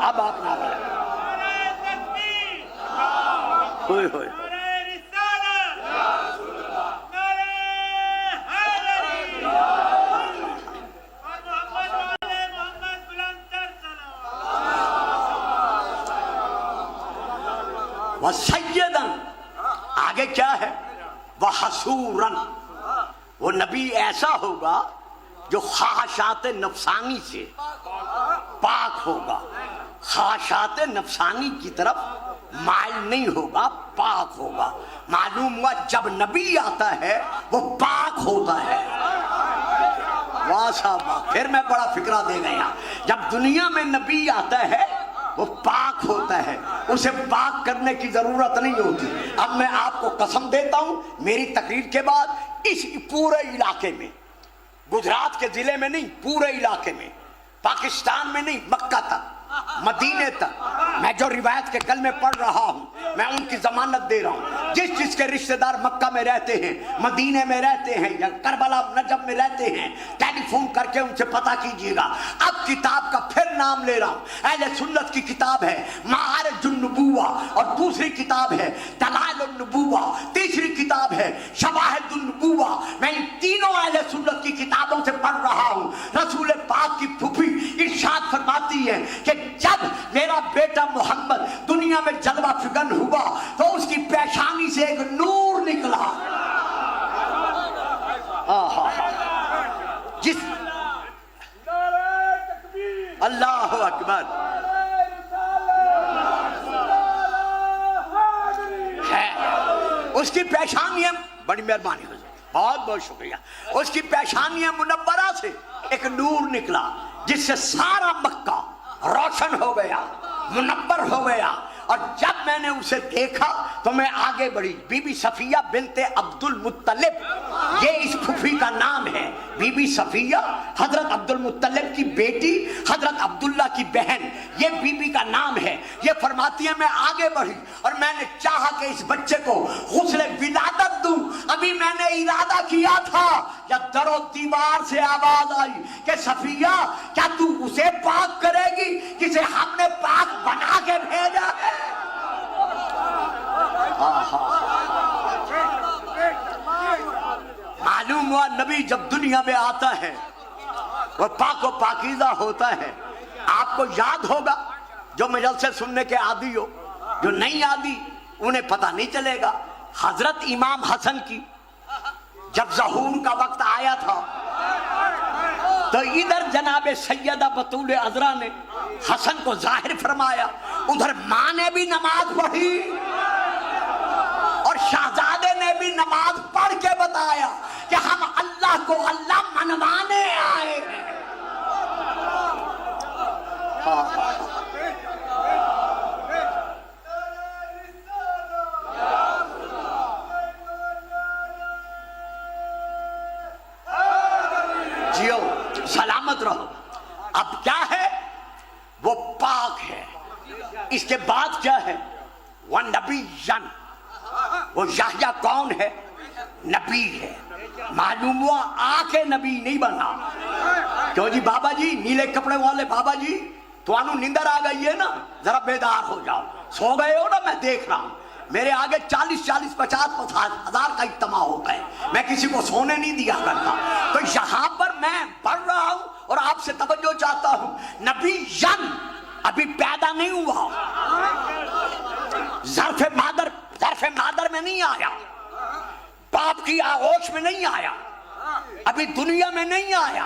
اب آپ نہ ہوئے ہوئے، وَسَيِّدًا، آگے کیا ہے؟ وَحَسُورًا، وہ نبی ایسا ہوگا جو خواہشات نفسانی سے پاک ہوگا، خواہشات نفسانی کی طرف مائل نہیں ہوگا، پاک ہوگا۔ معلوم ہوا جب نبی آتا ہے وہ پاک ہوتا ہے۔ واہ صاحب، پھر میں بڑا فکرہ دے گیا، جب دنیا میں نبی آتا ہے وہ پاک ہوتا ہے، اسے پاک کرنے کی ضرورت نہیں ہوتی۔ اب میں آپ کو قسم دیتا ہوں میری تقریر کے بعد اس پورے علاقے میں، گجرات کے ضلع میں نہیں، پورے علاقے میں، پاکستان میں نہیں، مکہ تک، مدینے تک، میں جو روایت کے کلمے پڑھ رہا ہوں میں ان کی ضمانت دے رہا ہوں، جس کے رشتہ دار مکہ میں رہتے ہیں، مدینے میں رہتے ہیں یا کربلا نجف میں رہتے ہیں، ٹیلی فون کر کے ان سے پتہ کیجئے گا۔ اب کتاب کا پھر نام لے رہا ہوں، اہل سنت کی کتاب ہے معارج النبوہ، اور دوسری کتاب ہے دلائل النبوہ، تیسری کتاب ہے شواہد النبوہ۔ میں ان تینوں اہل سنت کی کتابوں سے پڑھ رہا ہوں۔ رسول پاک کی پھوپھی ارشاد فرماتی ہے کہ جب میرا بیٹا محمد دنیا میں جلوہ فگن ہوا تو اس کی پیشانی سے ایک نور نکلا، جس اللہ اکبر ہے، اس کی پیشانی، بڑی مہربانی حضور، بہت بہت شکریہ، اس کی پیشانی منورہ سے ایک نور نکلا جس سے سارا مکہ روشن ہو گیا، منور ہو گیا، اور جب میں نے اسے دیکھا تو میں آگے بڑھی. بی بی صفیہ بنت عبد المطلب یہ اس پھوپھی کا نام ہے. بی بی صفیہ حضرت عبد المطلب کی بیٹی, حضرت عبداللہ کی بہن, یہ بی بی کا نام ہے. یہ فرماتی ہے میں آگے بڑھی اور میں نے چاہا کہ اس بچے کو غسل ولادت دوں. ابھی میں نے ارادہ کیا تھا یا در و دیوار سے آواز آئی کہ صفیہ کیا تو اسے پاک کرے گی جسے ہم نے پاک بنا کے بھیجا ہے؟ معلوم ہوا نبی جب دنیا میں آتا ہے وہ پاک و پاکیزہ ہوتا ہے. آپ کو یاد ہوگا جو مجلسے سننے کے عادی ہو, جو نہیں عادی انہیں پتہ نہیں چلے گا. حضرت امام حسن کی جب ظہور کا وقت آیا تھا تو ادھر جناب سیدہ بطول عذرا نے حسن کو ظاہر فرمایا, ادھر ماں نے بھی نماز پڑھی اور شہزادے نے بھی نماز پڑھ کے بتایا کہ ہم اللہ کو اللہ منوانے آئے ہیں. جیو سلامت رہو. اب کیا ہے؟ وہ پاک ہے. اس کے بعد کیا ہے؟ وہ نبی جن. وہ یحییٰ کون ہے؟ نبی ہے. معلوم ہوا آ کے نبی نہیں بنا. کیوں جی بابا جی, نیلے کپڑے والے بابا جی, تو انو نیندر آ گئی ہے نا, ذرا بیدار ہو جاؤ. سو گئے ہو نا, میں دیکھ رہا ہوں. میرے آگے 40-50 ہزار کا اجتماع ہوتا ہے, میں کسی کو سونے نہیں دیا کرتا. تو یہاں پر میں پڑھ رہا ہوں اور آپ سے توجہ چاہتا ہوں. نبی ین ابھی پیدا نہیں ہوا, ظرف مادر میں نہیں آیا, باپ کی آغوش میں نہیں آیا, ابھی دنیا میں نہیں آیا.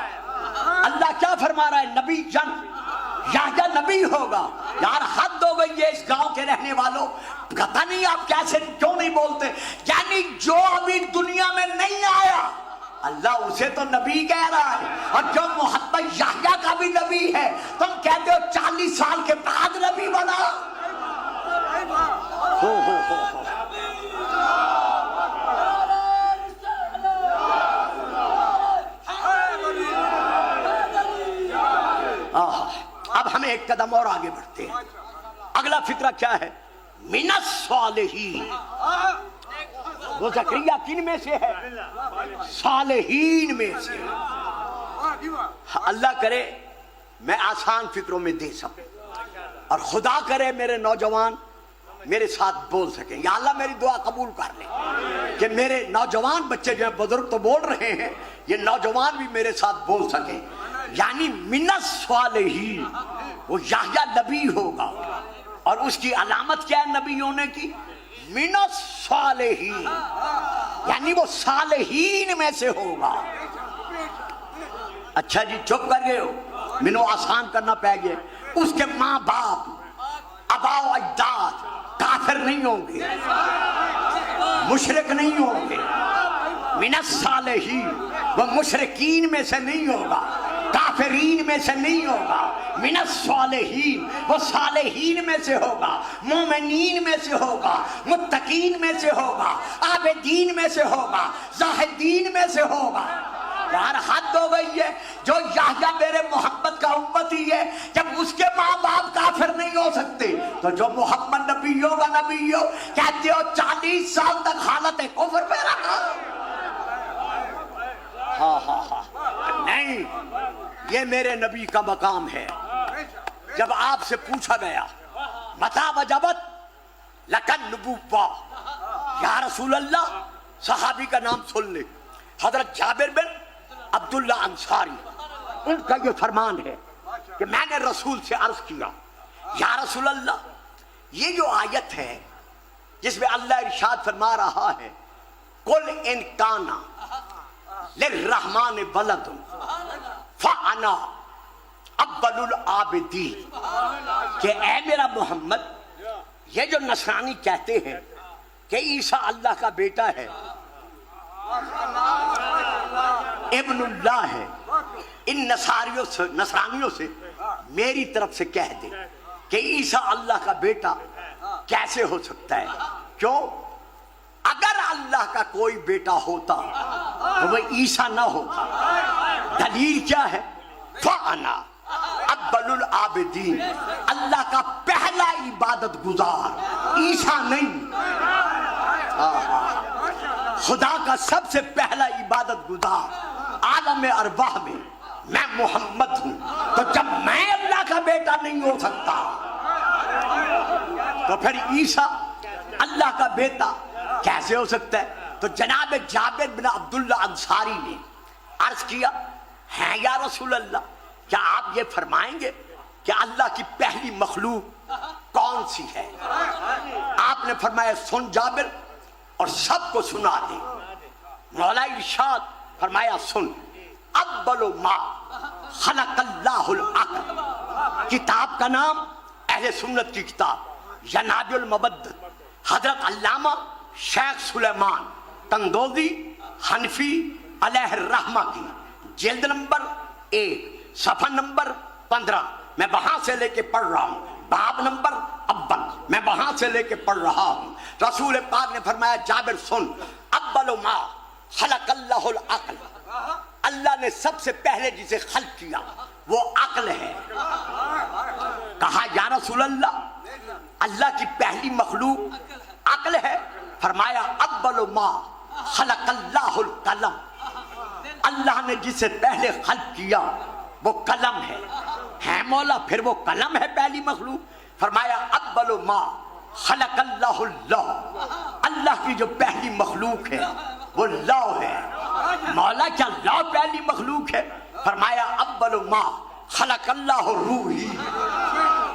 اللہ کیا فرما رہا ہے؟ نبی جن, یحییٰ نبی ہوگا. یار حد ہو گئی ہے اس گاؤں کے رہنے والوں, پتہ نہیں آپ کیسے کیوں نہیں بولتے. یعنی جو ابھی دنیا میں نہیں آیا اللہ اسے تو نبی کہہ رہا ہے, اور جو محمد یحییٰ کا بھی نبی ہے تم کہتے ہو 40 سال کے بعد نبی بنا. اب ہم ایک قدم اور آگے بڑھتے ہیں. اگلا فقرہ کیا ہے؟ من الصالحین. وہ زکریا کن میں سے ہے؟ صالحین میں سے. اللہ کرے میں آسان فکروں میں دے سکوں, اور خدا کرے میرے نوجوان میرے ساتھ بول سکیں. یا اللہ میری دعا قبول کر لے کہ میرے نوجوان بچے جو ہیں, بزرگ تو بول رہے ہیں, یہ نوجوان بھی میرے ساتھ بول سکیں. یعنی من الصالحین, وہ یحییٰ نبی ہوگا, اور اس کی علامت کیا ہے نبی ہونے کی؟ من الصالحین, یعنی وہ صالحین میں سے ہوگا. اچھا جی چپ کر گئے ہو, منو آسان کرنا پہ گئے. اس کے ماں باپ آبا و اجداد کافر نہیں ہوں گے, مشرک نہیں ہوں گے. من الصالحین, وہ مشرکین میں سے نہیں ہوگا, کافرین میں سے نہیں ہوگا. من الصالحین, وہ صالحین میں سے ہوگا, مومنین میں سے ہوگا, متقین میں سے ہوگا, عابدین میں سے ہوگا, زاہدین میں سے ہوگا. یار حد ہو گئی ہے. جو یحییٰ میرے محمد کا امتی ہے, جب اس کے ماں باپ کافر نہیں ہو سکتے تو جو محمد نبی ہوگا نبی ہو. کہتے ہو 40 سال تک حالت کفر پہ رہا. نہیں, یہ میرے نبی کا مقام ہے. جب آپ سے پوچھا گیا متى وجبت لک النبوہ, یا رسول اللہ, صحابی کا نام سن لے, حضرت جابر بن عبداللہ انصاری, ان کا یہ فرمان ہے کہ میں نے رسول سے عرض کیا یا رسول اللہ, یہ جو آیت ہے جس میں اللہ ارشاد فرما رہا ہے قل ان کان للرحمن ولد فانا اول العابدین, کہ اے میرا محمد, یہ جو نصرانی کہتے ہیں کہ عیسیٰ اللہ کا بیٹا ہے, ابن اللہ ہے, ان نصرانیوں سے میری طرف سے کہہ دے کہ عیسیٰ اللہ کا بیٹا کیسے ہو سکتا ہے؟ کیوں؟ اگر اللہ کا کوئی بیٹا ہوتا تو وہ عیسیٰ نہ ہوتا۔ دلیل کیا ہے؟ فَأَنَا اَوَّلُ الْعَابِدِينَ، اللہ کا پہلا عبادت گزار، عیسیٰ نہیں۔ خدا کا سب سے پہلا عبادت گزار عالم ارواح میں محمد ہوں، تو جب میں اللہ کا بیٹا نہیں ہو سکتا تو پھر عیسیٰ اللہ کا بیٹا کیسے ہو سکتا ہے؟ تو جناب جابر بن عبداللہ انصاری نے عرض کیا، ہے یا رسول اللہ، کیا آپ یہ فرمائیں گے کہ اللہ کی پہلی مخلوق کون سی ہے؟ آپ نے فرمایا سن جابر، اور سب کو سنا دے۔ مولا ارشاد فرمایا سن، اول ما خلق اللہ العقل، کتاب کا نام اہل سنت کی کتاب ینابع المبدد، حضرت علامہ شیخ سلیمان تندوزی حنفی علیہ الرحمہ کی، جلد نمبر 1 صفحہ نمبر 15، میں وہاں سے لے کے پڑھ رہا ہوں، باب نمبر اول میں وہاں سے لے کے پڑھ رہا ہوں۔ رسول پاک نے فرمایا جابر سن، اول ما خلق اللہ العقل، اللہ نے سب سے پہلے جسے خلق کیا وہ عقل ہے۔ کہا یا رسول اللہ، اللہ کی پہلی مخلوق عقل ہے؟ فرمایا اول ما خلق اللہ القلم، اللہ نے جسے پہلے خلق کیا وہ قلم ہے مولا، پھر وہ قلم ہے پہلی مخلوق؟ فرمایا اول ما خلق اللہ اللوح، اللہ کی جو پہلی مخلوق ہے وہ لوح ہے۔ مولا کیا لوح پہلی مخلوق ہے؟ فرمایا اول ما خلق اللہ الروحی،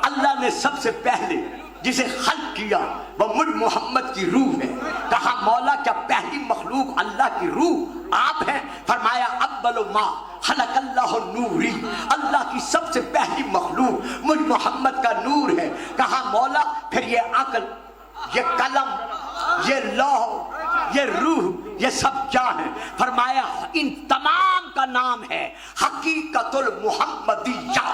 اللہ نے سب سے پہلے جسے خلق کیا وہ مجھ محمد کی روح ہے۔ کہا مولا کیا پہلی مخلوق اللہ کی روح آپ ہیں؟ فرمایا اول ما خلق اللہ النوری، اللہ کی سب سے پہلی مخلوق مجھ محمد کا نور ہے۔ کہا مولا پھر یہ عقل، یہ قلم، یہ لوح، یہ روح، یہ سب کیا ہیں؟ فرمایا ان تمام کا نام ہے حقیقت المحمدیہ۔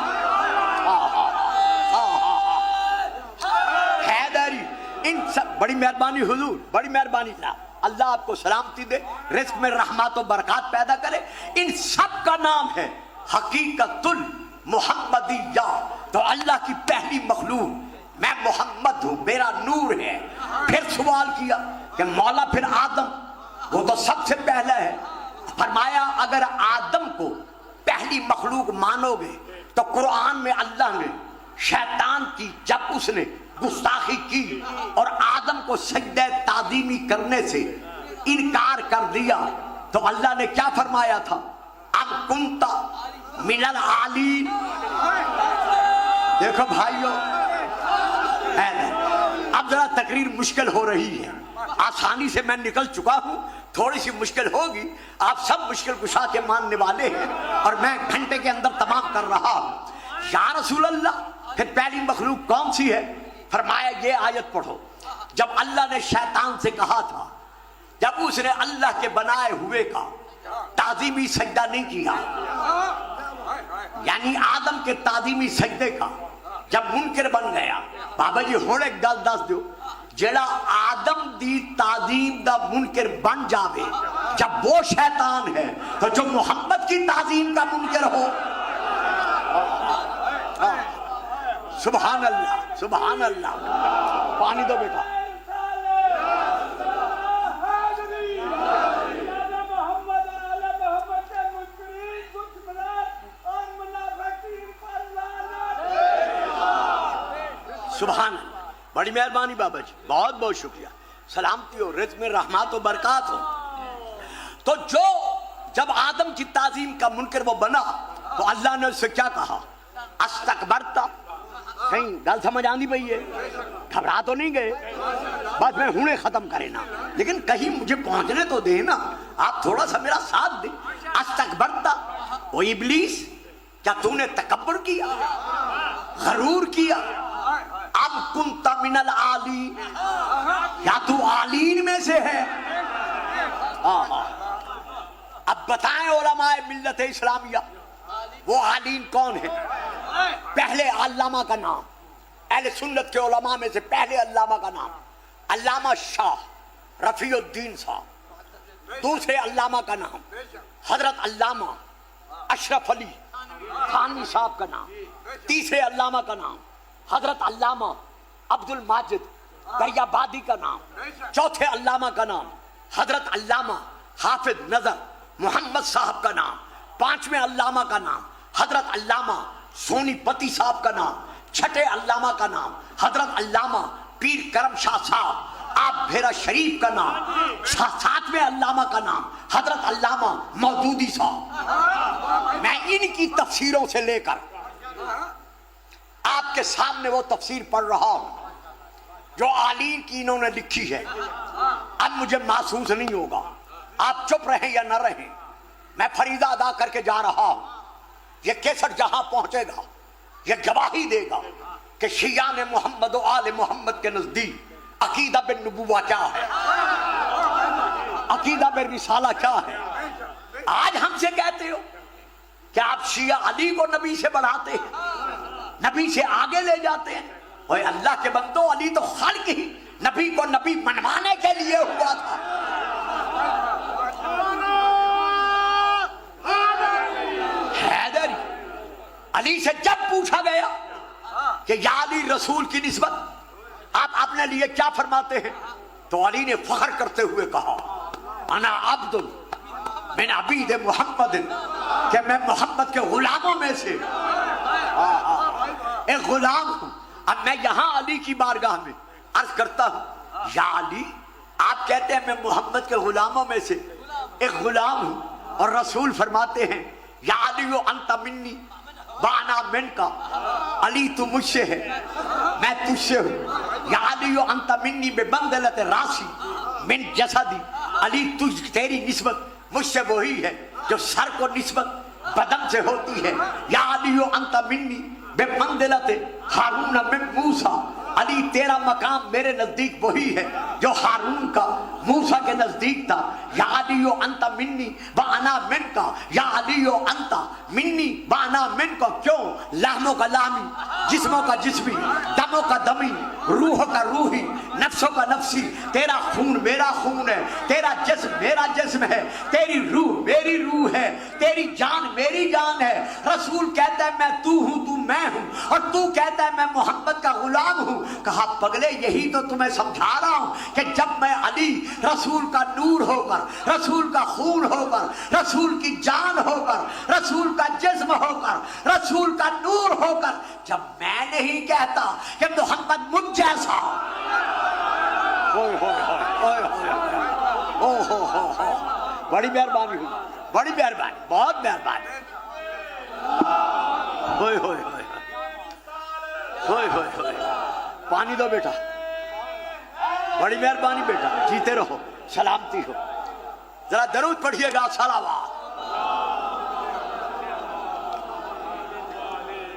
حیدری، ان سب، بڑی مہربانی حضور، بڑی مہربانی جناب، اللہ آپ کو سلامتی دے، رزق میں رحمت و برکات پیدا کرے۔ ان سب کا نام ہے حقیقت المحمدیہ۔ تو اللہ کی پہلی مخلوق میں محمد ہوں، میرا نور ہے۔ پھر سوال کیا کہ مولا پھر آدم، وہ تو سب سے پہلا ہے۔ فرمایا اگر آدم کو پہلی مخلوق مانو گے تو قرآن میں اللہ نے شیطان کی جب اس نے گستاخی کی اور آدم کو سجدہ تعظیمی کرنے سے انکار کر دیا تو اللہ نے کیا فرمایا تھا؟ ام کنت من العالین۔ دیکھو بھائیو، اب ذرا تقریر مشکل ہو رہی ہے، آسانی سے میں نکل چکا ہوں، تھوڑی سی مشکل ہوگی، آپ سب مشکل کشا کے ماننے والے ہیں اور میں گھنٹے کے اندر تمام کر رہا ہوں۔ یا رسول اللہ پھر پہلی مخلوق کون سی ہے؟ فرمایا یہ آیت پڑھو، جب اللہ نے شیطان سے کہا تھا، جب اس نے اللہ کے بنائے ہوئے کا تعظیمی سجدہ نہیں کیا، یعنی آدم کے تعظیمی سجدے کا جب منکر بن گیا، بابا جی ہون ایک گل دس دیو، جڑا آدم دی تعظیم دا منکر بن جاوے جب وہ شیطان ہے تو جو محمد کی تعظیم کا منکر ہو، سبحان اللہ سبحان اللہ۔ پانی دو بیٹا۔ سبحان اللہ، بڑی مہربانی بابا جی، بہت بہت شکریہ، سلامتی ہو، رزق میں رحمت و برکات ہو۔ تو جو جب آدم کی تعظیم کا منکر وہ بنا تو اللہ نے اس سے کیا کہا؟ استکبرتا، کہیں گل سمجھ آندی پئی ہے؟ گھبرا تو نہیں گئے؟ بس میں ہنے ختم کرے نا، لیکن کہیں مجھے پہنچنے تو دے نا، آپ تھوڑا سا میرا ساتھ دیں۔ استکبرتا، او ابلیس، کیا تو نے تکبر کیا، غرور کیا؟ ام کنت من العالین، یا تو عالین میں سے ہے؟ اب بتائیں علماء ملت اسلامیہ وہ عالین کون ہے؟ پہلے علامہ کا نام اہل سنت کے علماء میں سے پہلے علامہ کا نام علامہ شاہ رفیع الدین صاحب، دوسرے علامہ کا نام حضرت علامہ اشرف علی تھانوی صاحب کا نام، تیسرے علامہ کا نام حضرت علامہ عبد الماجد دریابادی کا نام، چوتھے علامہ کا نام حضرت علامہ حافظ نظر محمد صاحب کا نام، پانچویں علامہ کا نام حضرت علامہ سونی پتی صاحب کا نام، چھٹے علامہ کا نام حضرت علامہ پیر کرم شاہ صاحب آپ بھیرا شریف کا نام، ساتویں علامہ کا نام حضرت علامہ مودودی صاحب۔ میں ان کی تفسیروں سے لے کر آپ کے سامنے وہ تفسیر پڑھ رہا ہوں جو عالین کی انہوں نے لکھی ہے۔ اب مجھے محسوس نہیں ہوگا، آپ چپ رہیں یا نہ رہیں، میں فریضہ ادا کر کے جا رہا ہوں۔ یہ کیسٹ جہاں پہنچے گا یہ گواہی دے گا کہ شیعان محمد و آل محمد کے نزدیک عقیدہ بالنبوہ کیا ہے، عقیدہ بالرسالہ کیا ہے۔ آج ہم سے کہتے ہو کہ آپ شیعہ علی کو نبی سے بڑھاتے ہیں، نبی سے آگے لے جاتے ہیں۔ اوے اللہ کے بندو، علی تو خالق ہی نبی کو نبی منوانے کے لیے ہوا تھا۔ حیدر علی سے جب پوچھا گیا کہ یا علی رسول کی نسبت آپ اپنے لیے کیا فرماتے ہیں، تو علی نے فخر کرتے ہوئے کہا انا عبد من عبید محمد، کہ میں محمد کے غلاموں میں سے ایک غلام ہوں۔ اب میں یہاں علی کی بارگاہ میں عرض کرتا ہوں، یا علی آپ کہتے ہیں میں محمد کے غلاموں میں سے ایک غلام ہوں، اور رسول فرماتے ہیں یا علی انت منی وانا من کا، علی تو مجھ سے ہے میں تجھ سے ہوں۔ یا علی انت منی بمنزلت راسی من جسدی، علی تیری نسبت مجھ سے وہی ہے جو سر کو نسبت بدن سے ہوتی ہے۔ یا علی انت منی بمنزلت ہارون من موسیٰ، علی تیرا مقام میرے نزدیک وہی ہے جو ہارون کا موسیٰ کے نزدیک تھا۔ یا علی انت منی وانا من کا، یا علی انت منی وانا من کا، کیوں؟ لحموں کا لامی، جسموں کا جسمی، دموں کا دمی، روح کا روحی، نفسوں کا نفسی، تیرا خون میرا خون ہے، تیرا جسم میرا جسم ہے، تیری روح میری روح ہے، تیری جان میری جان ہے۔ رسول کہتا ہے میں تو ہوں تو میں ہوں، اور تو کہتا ہے میں محمد کا غلام ہوں۔ کہا پگلے یہی تو تمہیں سمجھا رہا ہوں کہ جب میں علی رسول کا نور ہو کر، رسول کا خون ہو کر، رسول کی جان ہو کر، رسول کا جسم ہو کر، رسول کا نور ہو کر، جب میں نہیں کہتا کہ محمد مجھ جیسا، بڑی مہربانی ہوئی، بڑی مہربانی، بہت مہربانی، ہوئے ہوئے ہوئے ہوئے ہوئے ہوئے، پانی دو بیٹا، بڑی مہربانی بیٹا، جیتے رہو، سلامتی ہو۔ ذرا درود پڑھیے گا، صلوات۔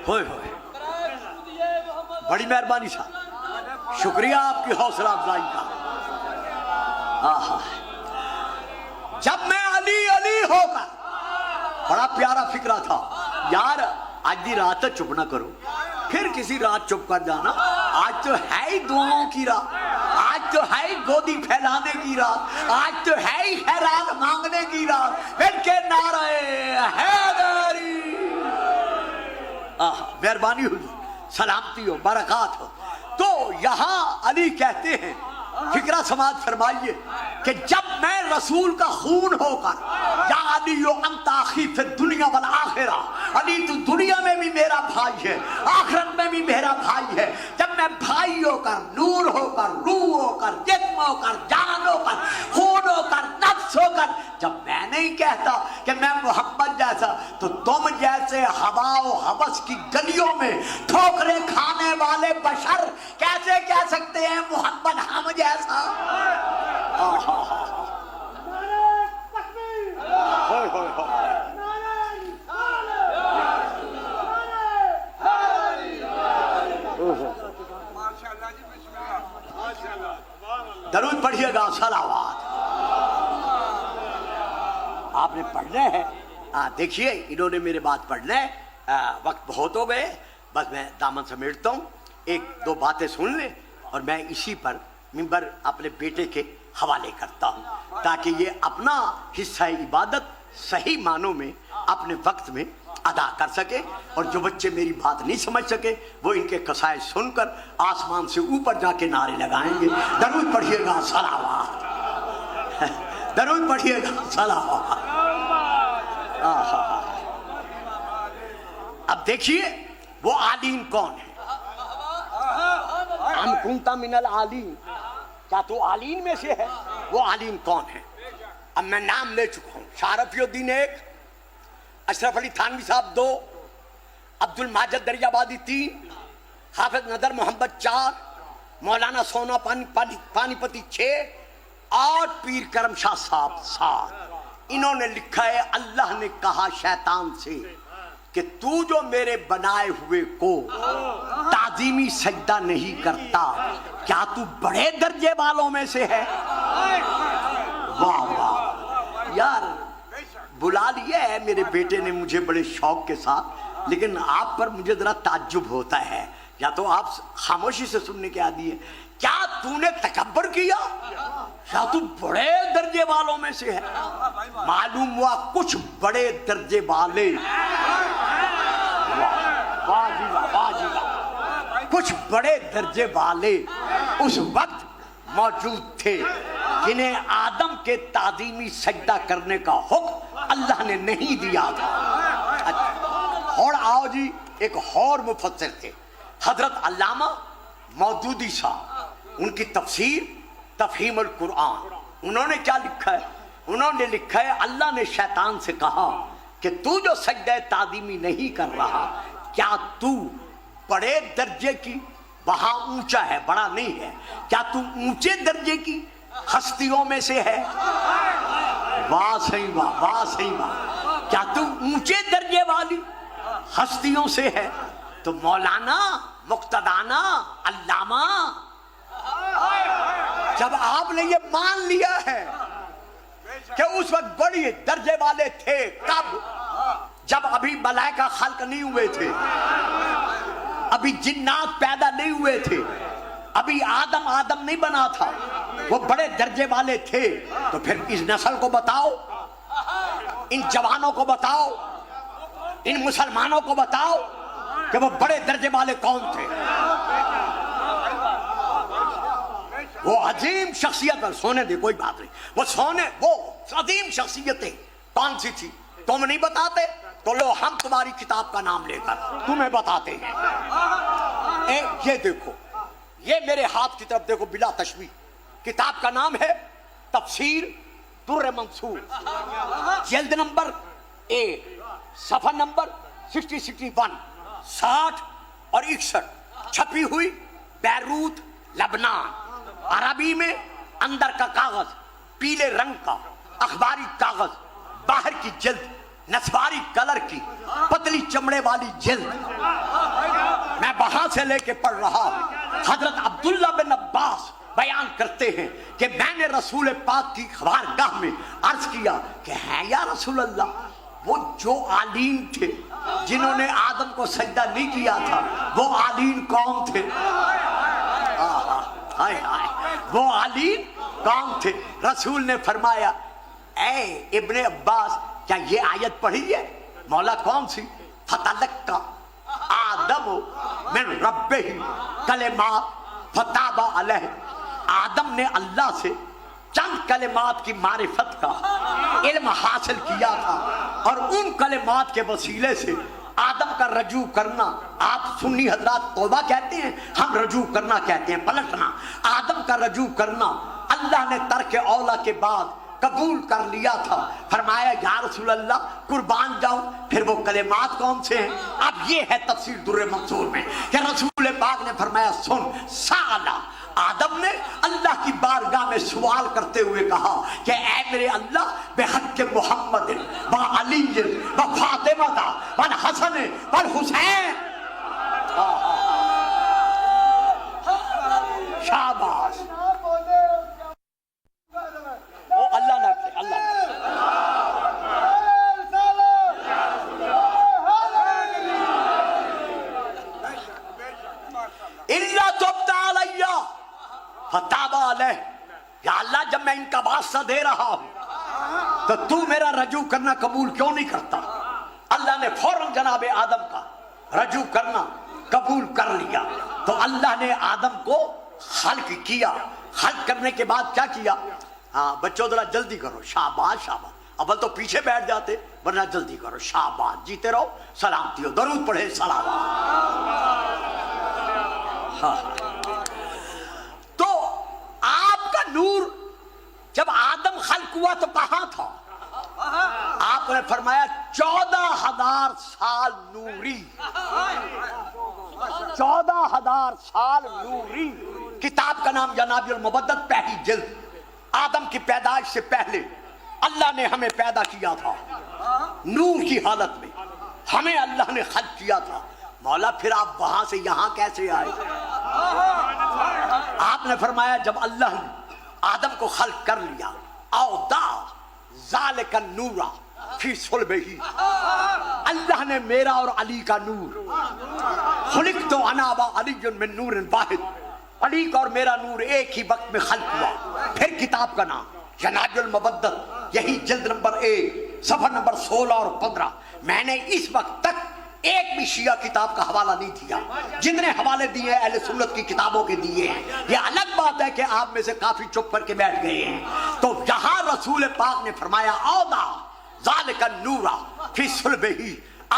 ہوئے ہوئے، بڑی مہربانی صاحب، شکریہ آپ کی حوصلہ افزائی کا۔ آہا، جب میں علی علی ہو کر، بڑا پیارا فکرہ تھا یار، آج دی رات چپ نہ کرو، پھر کسی رات چپ کر جانا، آج تو ہے ہی دعاؤں کی رات، آج تو ہے ہی گودی پھیلانے کی رات، آج تو ہے ہی خیرات مانگنے کی رات، پھر کے نعرہ حیدری۔ مہربانی ہوئی، سلامتی ہو، برکات ہو۔ تو یہاں علی کہتے ہیں، فکرہ سماعت فرمائیے کہ جب میں رسول کا خون ہو کر، یا علی انت اخی فی الدنیا والآخرہ، علی تو دنیا میں بھی میرا بھائی ہے، آخرت میں بھی میرا بھائی ہے، جب میں بھائی ہو کر، نور ہو کر، روح ہو کر، جسم ہو کر، جان ہو کر، خون ہو کر، نفس ہو کر، جب میں نہیں کہتا کہ میں محمد جیسا، تو تم جیسے ہوا و ہوس کی گلیوں میں ٹھوکریں کھانے والے بشر کیسے کہہ سکتے ہیں محمد ہم جیسا؟ درود پڑھیے گا، صلوات۔ آپ نے پڑھنا ہے، دیکھیے انہوں نے میرے بات پڑھنا ہے، وقت بہت ہو گئے، بس میں دامن سمیٹتا ہوں۔ ایک دو باتیں سن لیں اور میں اسی پر منبر اپنے بیٹے کے حوالے کرتا ہوں تاکہ یہ اپنا حصہ عبادت صحیح معنوں میں اپنے وقت میں ادا کر سکے، اور جو بچے میری بات نہیں سمجھ سکے وہ ان کے قصائد سن کر آسمان سے اوپر جا کے نعرے لگائیں گے، درود پڑھیے گا صلوات، درود پڑھیے گا صلوات۔ اب دیکھیے وہ عالین کون ہے؟ ام کنت من العالین، کیا تو عالین میں سے ہے؟ وہ عالین کون ہے؟ اب میں نام لے چکا ہوں، شاہ رفیع الدین 1، اشرف علی تھانوی صاحب 2، عبد الماجد دریا بادی 3، حافظ نظر محمد 4، مولانا سونا پانی پتی 6، اور پیر کرم شاہ صاحب 7۔ انہوں نے لکھا ہے اللہ نے کہا شیطان سے کہ تو جو میرے بنائے ہوئے کو تعظیمی سجدہ نہیں کرتا، کیا تو بڑے درجے والوں میں سے ہے؟ واہ واہ یار، بلا لیا ہے میرے بیٹے نے مجھے بڑے شوق کے ساتھ، لیکن آپ پر مجھے ذرا تعجب ہوتا ہے، یا تو آپ خاموشی سے سننے کے عادی ہیں، کیا تو نے تکبر کیا؟ کیا تو بڑے درجے والوں میں سے ہے؟ معلوم ہوا کچھ بڑے درجے والے، کچھ بڑے درجے والے اس وقت موجود تھے جنہیں آدم کے تعظیمی سجدہ کرنے کا حکم اللہ نے نہیں دیا تھا۔ اور آؤ جی، ایک اور مفسر تھے حضرت علامہ مودودی صاحب، ان کی تفسیر تفہیم القرآن، انہوں نے کیا لکھا ہے؟ انہوں نے لکھا ہے اللہ نے شیطان سے کہا کہ تو جو سجدہ تعظیمی نہیں کر رہا، کیا تو بڑے درجے کی، وہاں اونچا ہے بڑا نہیں ہے، کیا تو اونچے درجے کی ہستیوں میں سے ہے؟ واہ صحیح واہ، واہ صحیح واہ، کیا تو اونچے درجے والی ہستیوں سے ہے؟ تو مولانا، مقتدانہ، علامہ، جب آپ نے یہ مان لیا ہے کہ اس وقت بڑی درجے والے تھے، کب؟ جب ابھی ملائکہ خلق نہیں ہوئے تھے، ابھی جنات پیدا نہیں ہوئے تھے، ابھی آدم نہیں بنا تھا، وہ بڑے درجے والے تھے، تو پھر اس نسل کو بتاؤ، ان جوانوں کو بتاؤ، ان مسلمانوں کو بتاؤ کہ وہ بڑے درجے والے کون تھے؟ وہ عظیم شخصیت پر سونے دے، کوئی بات نہیں، وہ عظیم شخصیتیں کون سی تھی تم نہیں بتاتے؟ تو لو ہم تمہاری کتاب کا نام لے کر تمہیں بتاتے ہیں۔ یہ دیکھو، یہ میرے ہاتھ کی طرف دیکھو بلا تشبیہ، کتاب کا نام ہے تفسیر در منصور، جلد نمبر 1، صفحہ نمبر 61 اور 61، چھپی ہوئی بیروت لبنان، عربی میں، اندر کا کاغذ پیلے رنگ کا، اخباری کاغذ، باہر کی جلد نسواری کلر کی پتلی چمڑے والی جلد۔ میں وہاں سے لے کے پڑھ رہا ہوں۔ حضرت عبداللہ بن عباس بیان کرتے ہیں کہ میں نے رسول پاک کی خبرگاہ میں عرض کیا کہ ہے یا رسول اللہ، وہ جو عالین تھے جنہوں نے آدم کو سجدہ نہیں کیا تھا، وہ عالین کون تھے؟ وہ عالین کون تھے؟ رسول نے فرمایا اے ابن عباس، کیا یہ آیت پڑھی ہے؟ مولا کون سی؟ فَتَلَقَّى آدَمُ مِن رَبِّهِ کلمات فَتَابَ عَلَيْهِ، آدم نے اللہ سے چند کلمات کی معرفت کا علم حاصل کیا تھا، اور ان کلمات کے وسیلے سے آدم کا رجوع کرنا، آپ سنی حضرات توبہ کہتے ہیں، ہم رجوع کرنا کہتے ہیں، پلٹنا، آدم کا رجوع کرنا اللہ نے ترک اولا کے بعد قبول کر لیا تھا۔ فرمایا یا رسول اللہ قربان جاؤں، پھر وہ کلمات کون سے ہیں؟ اب یہ ہے تفسیر در منصور میں کہ رسول پاک نے فرمایا سن، سالا آدم نے اللہ کی بارگاہ میں سوال کرتے ہوئے کہا کہ اے میرے اللہ، بحق محمد و علی و فاطمہ و حسن و حسین، شاباش، اللہ نہ کرے، اللہ نہ کرے۔ فتاب علیہ، یا اللہ جب میں ان کا واسطہ دے رہا ہوں تو تو میرا رجوع کرنا قبول کیوں نہیں کرتا؟ اللہ نے فوراً جناب آدم کا رجوع کرنا قبول کر لیا. تو اللہ نے آدم کو خلق کیا. خلق کرنے کے بعد کیا کیا؟ ہاں بچوں ذرا جلدی کرو، شاباش شاباش. اول تو پیچھے بیٹھ جاتے، ورنہ جلدی کرو، شاباش، جیتے رہو، سلامتی ہو، درود پڑھے، سلام. ہاں تو آپ کا نور جب آدم خلق ہوا تو کہاں تھا؟ آپ نے فرمایا 14,000 سال نوری، 14,000 سال نوری. کتاب کا نام جناب المبدت، پہلی جلد. آدم کی پیدائش سے پہلے اللہ نے ہمیں پیدا کیا تھا نور کی حالت میں، ہمیں اللہ نے خلق کیا تھا. مولا پھر آپ وہاں سے یہاں کیسے آئے؟ آپ نے فرمایا جب اللہ نے آدم کو خلق کر لیا، اودا ذالک النور فی صلبہ، اللہ نے میرا اور علی کا نور، خلقت انا وعلی من نور واحد، علی کا اور میرا نور ایک ہی وقت میں خلق ہوا. پھر کتاب کا نام جناب المبدت، یہی جلد نمبر 1 صفحہ نمبر 16 اور 15. میں نے اس وقت تک ایک بھی شیعہ کتاب کا حوالہ نہیں دیا. جتنے حوالے دیے اہل سنت کی کتابوں کے دیے ہیں. یہ الگ بات ہے کہ آپ میں سے کافی چپ کر کے بیٹھ گئے ہیں. تو یہاں رسول پاک نے فرمایا اودا ذالک النور فی صلبہ،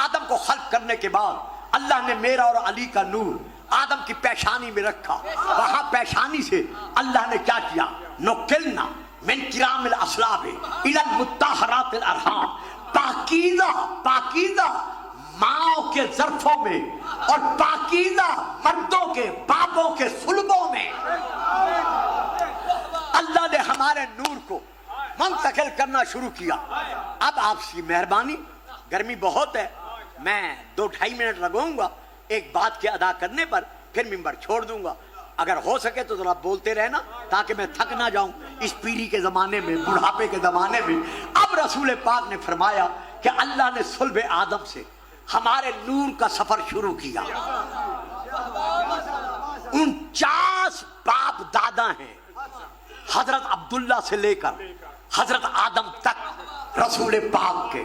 آدم کو خلق کرنے کے بعد اللہ نے میرا اور علی کا نور آدم کی پیشانی میں رکھا. وہاں پیشانی سے اللہ نے کیا کیا؟ نقلنا من کرام الاصلاب الی المطہرات الارحام، پاکیزہ ماؤں کے ظرفوں میں اور پاکیزہ مردوں کے بابوں کے صلبوں میں اللہ نے ہمارے نور کو منتقل کرنا شروع کیا. اب آپ کی مہربانی، گرمی بہت ہے، میں 2-2.5 منٹ لگاؤں گا ایک بات کے ادا کرنے پر، پھر ممبر چھوڑ دوں گا. اگر ہو سکے تو ذرا بولتے رہنا تاکہ میں تھک نہ جاؤں اس پیری کے زمانے میں، بڑھاپے کے زمانے میں. اب رسول پاک نے فرمایا کہ اللہ نے صلب آدم سے ہمارے نور کا سفر شروع کیا. 49 باپ دادا ہیں حضرت عبداللہ سے لے کر حضرت آدم تک رسول پاک کے،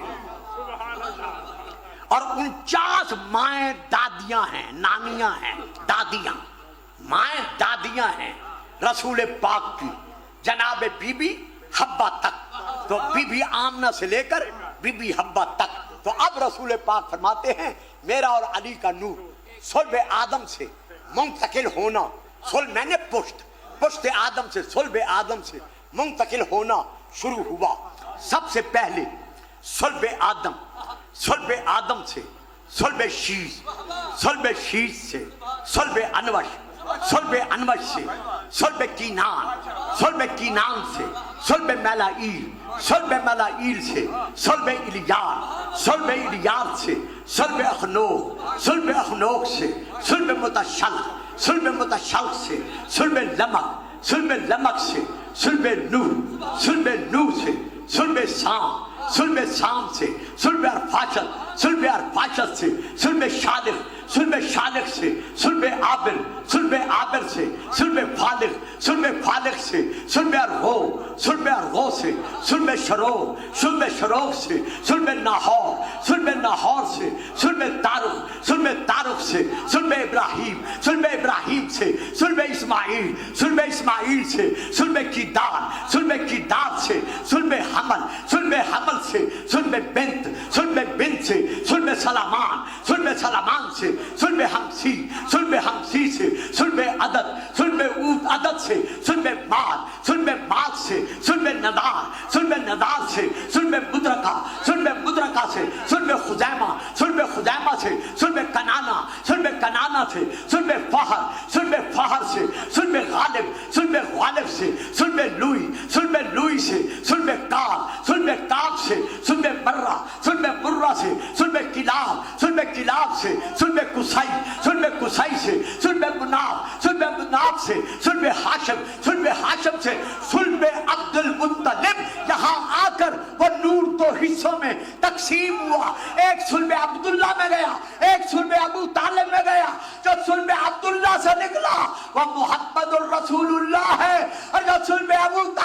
اور 49 مائیں دادیاں ہیں، نانیاں ہیں، دادیاں، مائیں دادیاں ہیں رسول پاک کی، جناب بی بی حبہ تک. تو بی بی آمنہ سے لے کر بی بی حبہ تک. تو اب رسول پاک فرماتے ہیں میرا اور علی کا نور صلب آدم سے منتقل ہونا، صلب میں نے پشت آدم سے، صلب آدم سے منتقل ہونا شروع ہوا. سب سے پہلے صلب آدم سے صلب شیش، صلب شیش سے صلب انوش، صلب انوش سے صلب کینان، صلب کینان سے صلب ملائیل، صلب ملائیل سے صلب الیار، صلب الیار سے صلب اخنوق، صلب اخنوق سے صلب متشلق، صلب متشلق سے صلب لمک، صلب لمک سے صلب نوح، صلب نوح سے صلب سام، صلب سام سے صلب ارفاشت، صلب ارفاشت سے صلب شالق، صلب شالق سے صلب عابر، صلب عابر سے صلب فالق، صلب فالق سے صلب ارغو، صلب ارغو سے صلب شروع، صلب شروع سے صلب ناہور، صلب ناہور سے صلب تارق، صلب تارق سے صلب ابراہیم، صلب ابراہیم سے صلب اسماعیل، صلب اسماعیل سے صلب کیدار، صلب کیدار سے صلب حمل، صلب حمل سے صلب بنت، صلب بنت سے صلب سلامان، صلب سلامان سے صلب حمسی، صلب حمسی سے صلب عدد، صلب عدد سے صلب ماد، صلب ماد سے صلب ندار، صلب ندار سے صلب مدرکہ، صلب مدرکہ سے صلب خزیمہ، صلب خزیمہ سے صلب کنانا، صلب کنانا سے صلب فہر، صلب فہر سے صلب غالب، صلب غالب سے صلب لوئی، صلب لوئی سے صلب کاب، صلب کاب سے صلب مرہ، صلب مرہ سے صلب کلاب، صلب کلاب سے صلب قصی، صلب قصی سے صلب مناف، صلب مناف سے صلب حاشم، صلب حاشم سے صلب عبد المطلب. یہاں آ کر وہ نور دو حصوں میں تقسیم ہوا، ایک صلب عبداللہ میں گیا، ایک صلب ابو طالب میں گیا. جو صلب عبداللہ سے نکلا وہ محمد الرسول اللہ ہے.